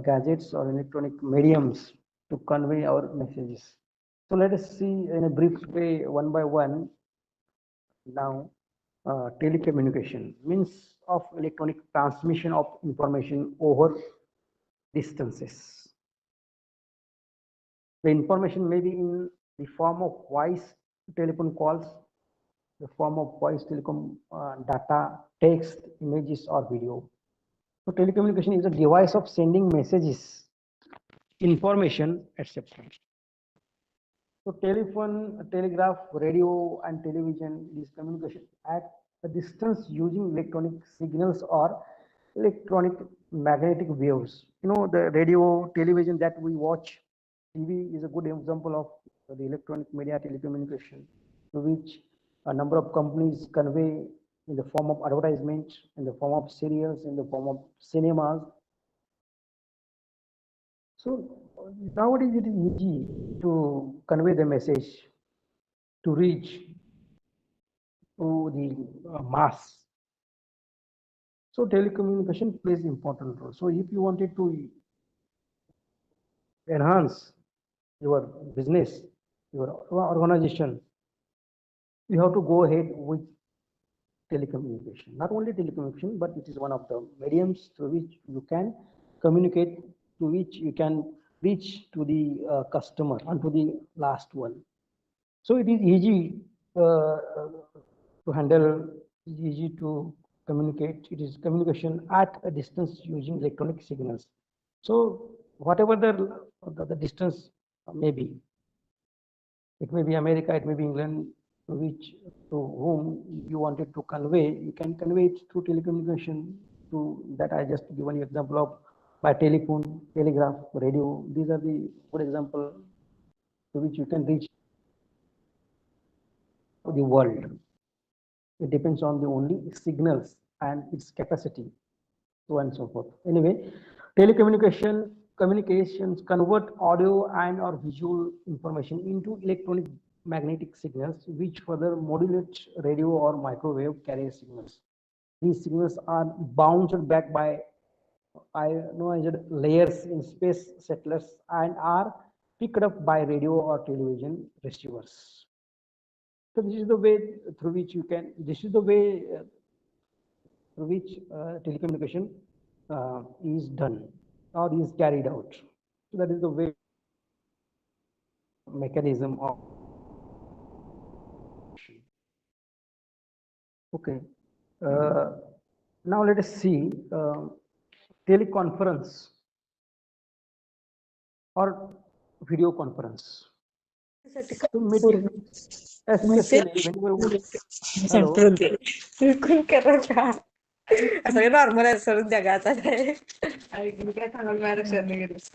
A: gadgets or electronic mediums to convey our messages. So let us see in a brief way, one by one. Now, telecommunication means of electronic transmission of information over distances. The information may be in the form of voice telephone calls, the form of voice telecom data, text, images, or video. So telecommunication is a device of sending messages, information, etc. So telephone, telegraph, radio, and television, these communication at a distance using electronic signals or electronic magnetic waves. The radio, television that we watch, TV is a good example of the electronic media telecommunication, to which a number of companies convey in the form of advertisement, in the form of serials, in the form of cinemas. So nowadays it is easy to convey the message, to reach to the mass. So telecommunication plays important role. So if you wanted to enhance your business, your organization, you have to go ahead with telecommunication. Not only telecommunication, but it is one of the mediums through which you can communicate, to which you can reach to the customer and to the last one. So it is easy to handle, easy to communicate. It is communication at a distance using electronic signals. So whatever the distance may be, it may be America, it may be England, which to whom you wanted to convey, you can convey it through telecommunication. To that I just given you example of by telephone, telegraph, radio. These are the good example to which you can reach the world. It depends on the only signals and its capacity, so on and so forth. Anyway, communications convert audio and or visual information into electronic magnetic signals, which further modulate radio or microwave carrier signals. These signals are bounced back by ionized layers in space settlers and are picked up by radio or television receivers. So this is the way through which you can. This is the way through which telecommunication is done or is carried out. So that is the way mechanism of. Okay. Now let us see teleconference or video conference. So meeting, especially whenever. Hello.
B: Asal normal asal jagata hai. Ini काय सांगाल महाराष्ट्रात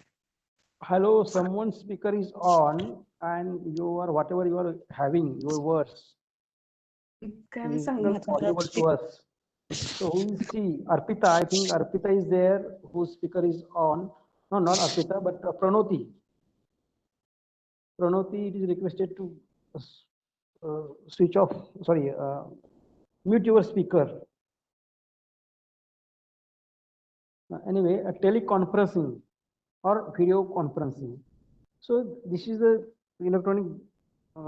A: Hello, someone's speaker is on and you are whatever you are having, your words is not audible to us. So who is she? Arpita, I think Arpita is there, whose speaker is on. No, not Arpita, but Pranoti. Pranoti, it is requested to switch off, sorry, mute your speaker. Anyway, a teleconferencing or video conferencing. So this is the electronic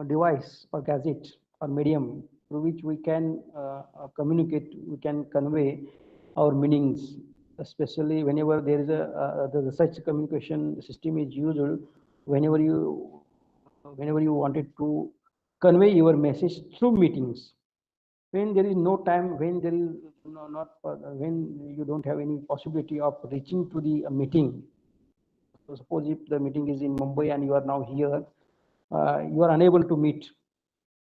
A: device or gadget or medium through which we can communicate, we can convey our meanings, especially whenever there is the such communication system is used whenever you wanted to convey your message through meetings. When there is no time, when there is not when you don't have any possibility of reaching to the meeting. So suppose if the meeting is in Mumbai and you are now here, you are unable to meet,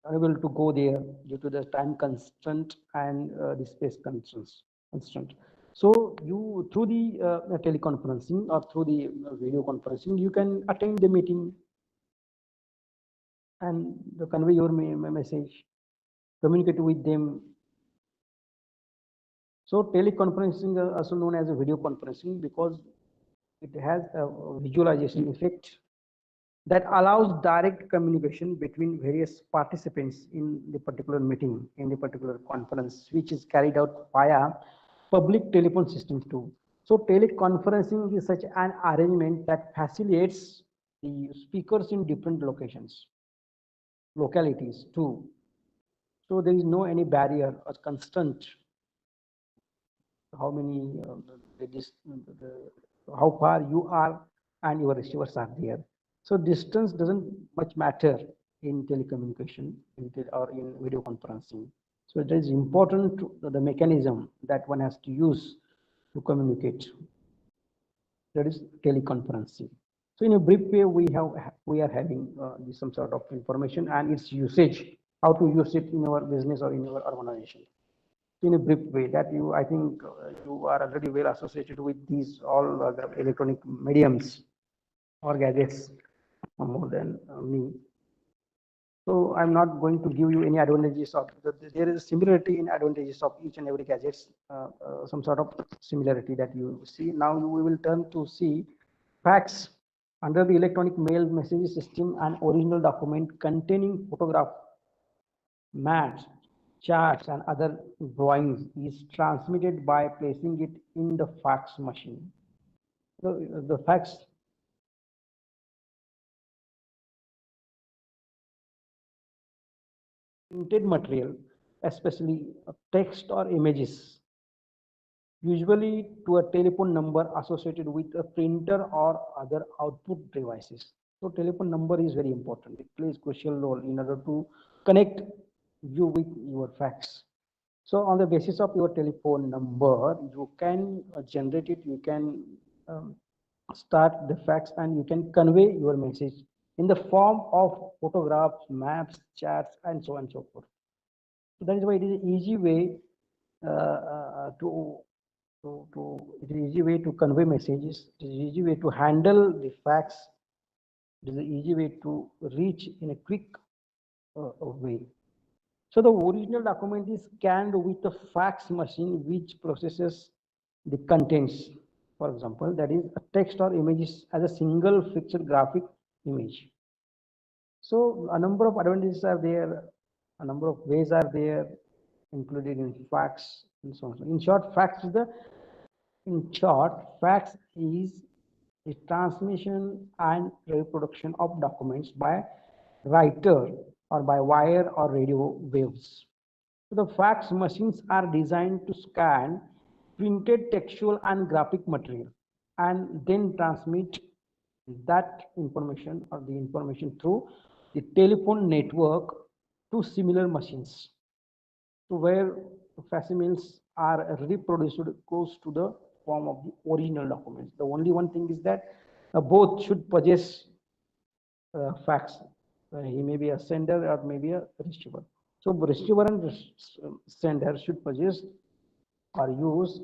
A: unable to go there due to the time constraint and the space constraint. So you through the teleconferencing or through the video conferencing, you can attend the meeting and convey your message, communicate with them. So teleconferencing is also known as a video conferencing because it has a visualization effect that allows direct communication between various participants in the particular meeting, in the particular conference, which is carried out via public telephone systems too. So teleconferencing is such an arrangement that facilitates the speakers in different localities too. So there is no any barrier or constraint how many how far you are and your receivers are there. So distance doesn't much matter in telecommunication or in video conferencing. So it is important the mechanism that one has to use to communicate. That is teleconferencing. So in a brief way, we are having some sort of information and its usage, how to use it in our business or in our organization in a brief way that I think you are already well associated with these all the electronic mediums or gadgets more than me. So I'm not going to give you any advantages of there is a similarity in advantages of each and every gadgets, some sort of similarity that you see. Now we will turn to see facts under the electronic mail message system. An original document containing photograph, maps, charts, and other drawings is transmitted by placing it in the fax machine. So the fax printed material, especially text or images, usually to a telephone number associated with a printer or other output devices. So telephone number is very important. It plays crucial role in order to connect you with your fax. So on the basis of your telephone number, you can generate it, you can um, start the fax, and you can convey your message in the form of photographs, maps, chats, and so on and so forth. So that is why it is an easy way it is an easy way to convey messages. It is an easy way to handle the fax. It is an easy way to reach in a quick way. So the original document is scanned with a fax machine which processes the contents. For example, that is a text or images as a single fixed graphic image. So a number of advantages are there, a number of ways are there included in fax and so on. So in short, fax is the transmission and reproduction of documents by writer or by wire or radio waves. So the fax machines are designed to scan printed textual and graphic material and then transmit that information or the information through the telephone network to similar machines. So where facsimils are reproduced close to the form of the original documents. The only one thing is that both should possess fax. He may be a sender or maybe a receiver. So receiver and sender should possess or use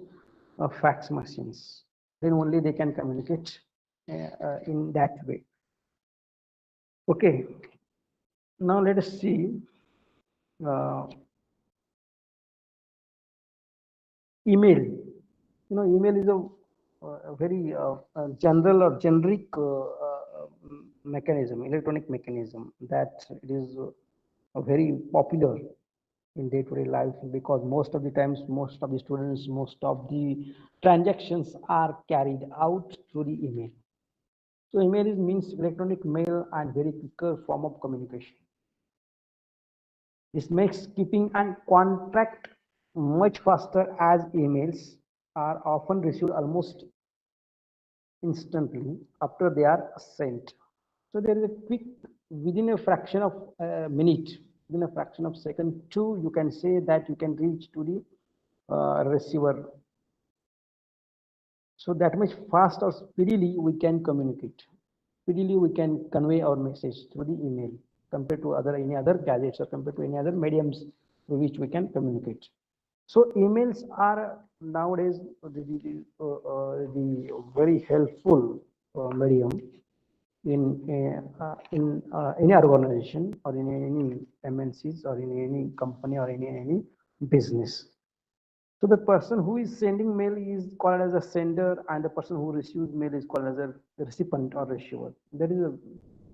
A: fax machines. Then only they can communicate in that way. Okay. Now let us see email. Email is a very general or generic mechanism, electronic mechanism that it is very popular in day-to-day life, because most of the times, most of the students, most of the transactions are carried out through the email. So email means electronic mail and very quicker form of communication. This makes keeping and contract much faster, as emails are often received almost instantly after they are sent. So there is a quick, within a fraction of a minute, within a fraction of second two, you can say that you can reach to the receiver. So that much fast or speedily we can communicate. Speedily we can convey our message through the email compared to any other gadgets or compared to any other mediums through which we can communicate. So emails are nowadays the very helpful medium in any organization or in any MNCs or in any company or in any business. So the person who is sending mail is called as a sender, and the person who receives mail is called as a recipient or receiver. That is a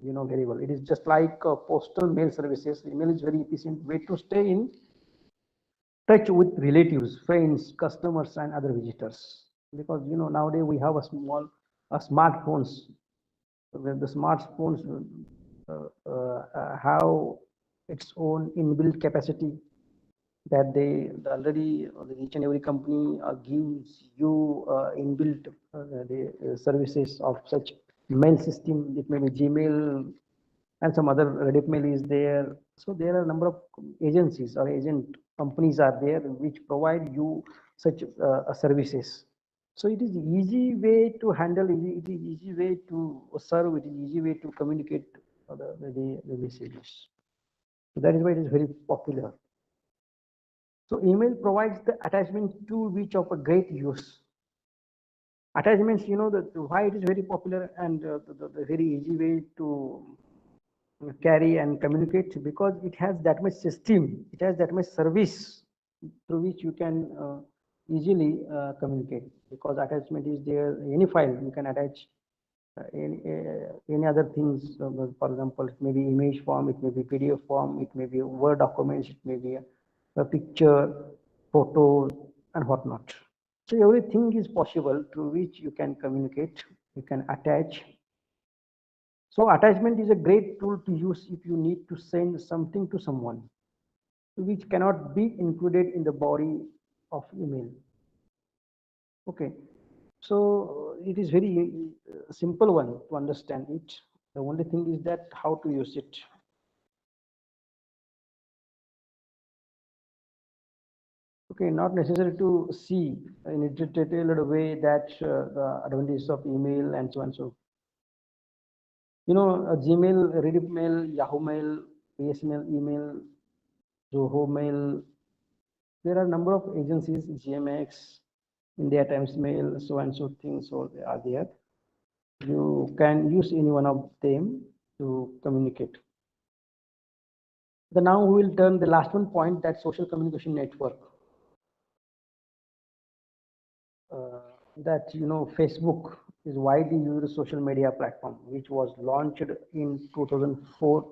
A: very well. It is just like postal mail services. Email is very efficient way to stay in touch with relatives, friends, customers, and other visitors. Because nowadays we have smartphones. Where the smartphones have its own inbuilt capacity that they already each and every company gives you inbuilt the services of such mail system. It may be Gmail and some other Reddit mail is there. So there are a number of agencies or agent companies are there which provide you such services. So it is easy way to handle, it is easy way to serve, it is easy way to communicate the messages. So that is why it is very popular. So email provides the attachment tool which of a great use. Attachments, why it is very popular and the very easy way to carry and communicate, because it has that much system, it has that much service through which you can easily communicate, because attachment is there. Any file you can attach any other things. For example, it may be image form, it may be PDF form, it may be Word documents, it may be a picture, photos, and whatnot. So everything is possible through which you can communicate, you can attach. So attachment is a great tool to use if you need to send something to someone which cannot be included in the body of email. Okay, so it is very simple one to understand it. The only thing is that how to use it. Okay, not necessary to see in a detailed way that the advantages of email and so on. So, Gmail, Reddit Mail, Yahoo Mail, BSNL email, Zoho Mail. There are a number of agencies, GMX, India Times Mail, so and so things so they are there. You can use any one of them to communicate. Now we will turn the last one point, that social communication network. That Facebook is widely used social media platform, which was launched in 2004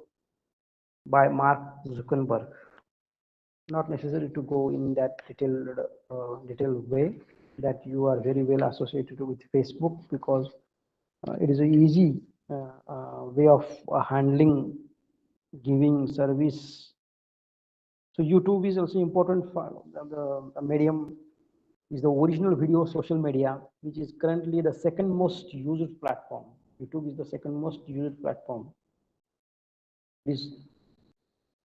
A: by Mark Zuckerberg. Not necessary to go in that detailed way, that you are very well associated with Facebook, because it is an easy way of handling, giving service. So YouTube is also important for the medium, is the original video social media, which is currently the second most used platform. YouTube is the second most used platform. This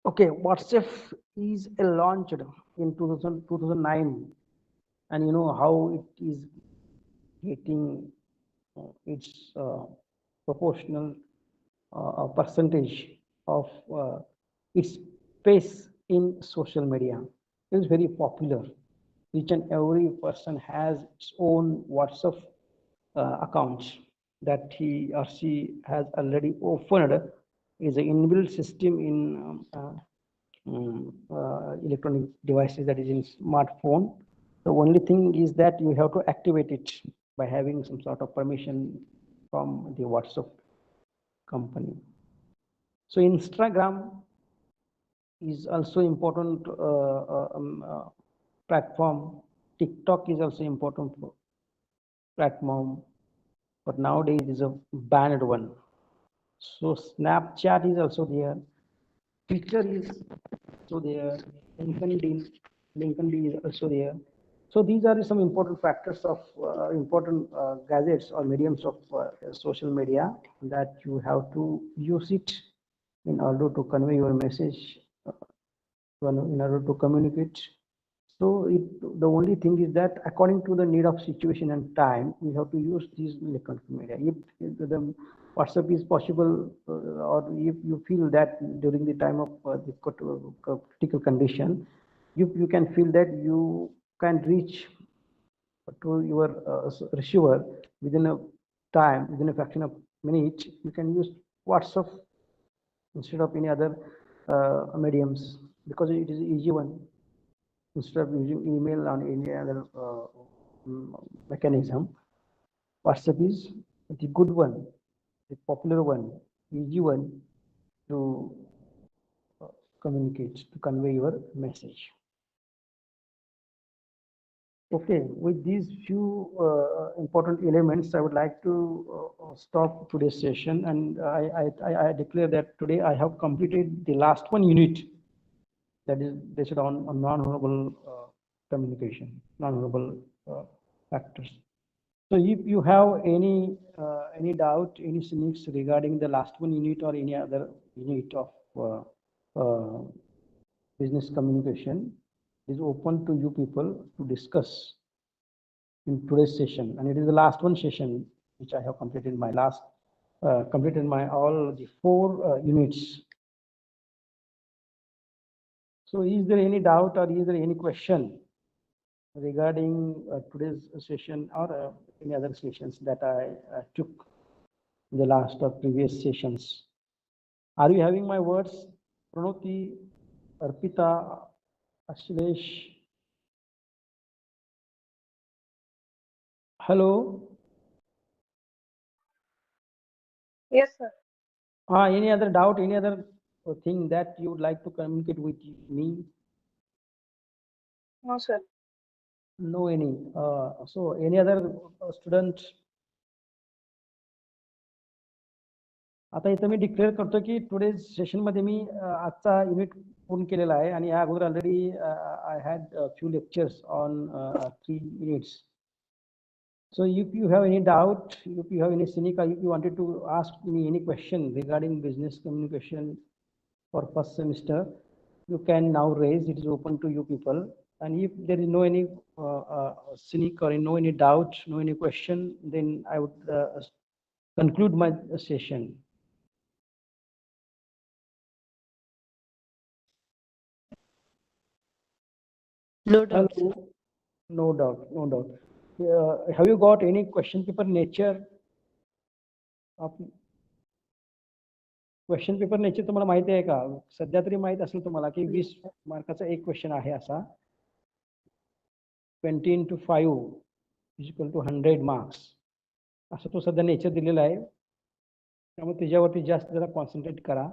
A: okay, WhatsApp is launched in 2009, and you know how it is getting its proportional percentage of its space in social media. It is very popular. Each and every person has its own WhatsApp account that he or she has already opened. Is an inbuilt system in electronic devices, that is in smartphone. The only thing is that you have to activate it by having some sort of permission from the WhatsApp company. So Instagram is also important platform. TikTok is also important platform, but nowadays it is a banned one. So Snapchat is also there. Twitter is also there. LinkedIn is also there. So these are some important factors of important gadgets or mediums of social media that you have to use it in order to convey your message, in order to communicate. So the only thing is that according to the need of situation and time, we have to use these electronic media. If the WhatsApp is possible, or if you feel that during the time of the critical condition, you can feel that you can reach to your receiver within a time, within a fraction of minute, you can use WhatsApp instead of any other mediums, because it is easy one. Instead of using email on any other mechanism, WhatsApp is the good one, the popular one, easy one to communicate, to convey your message. Okay, with these few important elements, I would like to stop today's session, and I declare that today I have completed the last one unit, that is based on non-verbal communication, non-verbal factors. So if you have any doubt, any cynics regarding the last one unit or any other unit of business communication, is open to you people to discuss in today's session, and it is the last one session which I have completed my last completed my all the 4 units. So is there any doubt or is there any question regarding today's session or any other sessions that I took in the last or previous sessions? Are you having my words, Pranoti, Arpita, Ashlesh? Hello.
B: Yes, sir.
A: Any other doubt, any other thing that you would like to communicate with me?
B: No, sir.
A: No any. So any other student? आता इथं मी declare करतो की today सेशनमध्ये मी आजचा unit पूर्ण केलेला आहे, आणि या अगोदर already I had few lectures on 3 units. So if you have any doubt, if you have any cynical, if you wanted to ask me any question regarding business communication for first semester, you can now raise. It is open to you people. And if there is no any cynic or no any doubt, no any question, then I would conclude my session.
B: No doubt.
A: Hello. No doubt, no doubt. Have you got any question paper nature? Question paper nature तुम्हाला माहिती आहे का? सध्या तरी माहित असेल तुम्हाला की 20 मार्काचा एक क्वेश्चन आहे असा. 20 into 5 is equal to 100 marks. असं तो सध्या नेचर दिलेला आहे. त्यामुळे त्याच्यावरती जास्त जरा कॉन्सन्ट्रेट करा.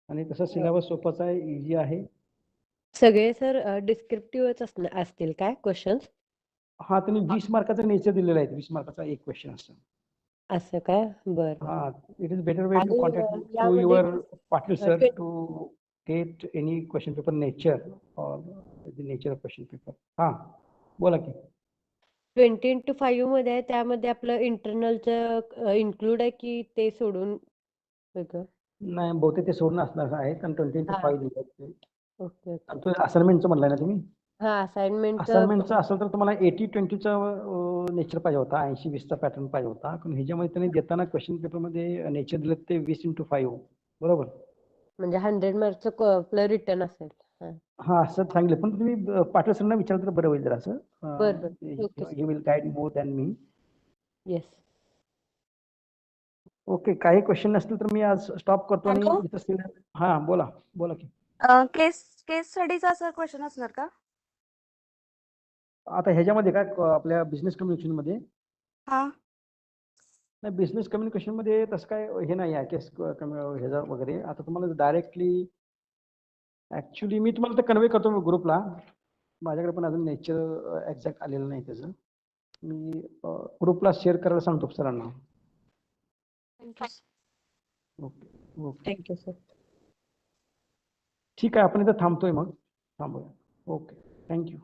A: आणि तसं सिलेबस सोपाच आहे, इझी आहे.
B: सगळे सर डिस्क्रिप्टिव्हच असतील काय क्वेश्चन्स?
A: हा, त्यांनी 20 मार्काचा नेचर दिलेला आहे. 20 मार्काचा एक क्वेश्चन असं.
B: असं काय? बरं.
A: हा, it is better way to
B: आणि
A: कॉन्टॅक्ट टू
B: यामध्ये
A: युअर पाटील सर
B: ते-
A: to get any question paper nature or the nature of question paper. हा, बोला की.
B: 20 into 5 मध्ये आहे, त्यामध्ये आपलं इंटरनलचं इन्क्लूड आहे की ते सोडून वेगळं?
A: नाही, बहुतेक ते सोडून असणार आहे, कारण 20 into 5 दिलं ते.
B: Okay okay.
A: आणि तो असाइनमेंटचं म्हणलाय ना तुम्ही?
B: हा, असाइनमेंटचं
A: असाइनमेंटचं असेल तर तुम्हाला 80-20चं नेचर पाहिजे होता, 80-20चा पॅटर्न पाहिजे होता. पण ह्याच्यामध्ये त्यांनी देताना क्वेश्चन पेपरमध्ये नेचर दिलं ते 20 into 5, बरोबर?
B: म्हणजे 100 मार्कचं आपलं रिटर्न असेल.
A: हा, असं सांगितलं. पण तुम्ही पाटील सरांना विचारलं तर बरं होईल जरा असं.
B: बरं. Okay.
A: He will guide more than me.
B: Yes.
A: Okay, काही क्वेश्चन नसतील तर मी आज स्टॉप करतो आणि
C: हॅलो?
A: इथं हा, बोला बोला की.
C: केस स्टडीचा असं क्वेश्चन असणार का?
A: आता ह्याच्यामध्ये काय आपल्या बिझनेस कम्युनिकेशन मध्ये?
C: हा.
A: नाही, बिझनेस कम्युनिकेशन मध्ये तसं काय हे नाही आहे केस ह्याचा वगैरे. आता तुम्हाला डायरेक्टली ऍक्च्युली मी तुम्हाला ते कन्वे करतो ग्रुपला. माझ्याकडे पण अजून नेचर एक्झॅक्ट आलेलं नाही त्याचं. मी ग्रुपला शेअर करायला सांगतो सरांना. Okay okay,
B: thank you sir.
A: ठीक आहे. आपण इथं थांबतोय मग. थांबूया. Okay, thank you.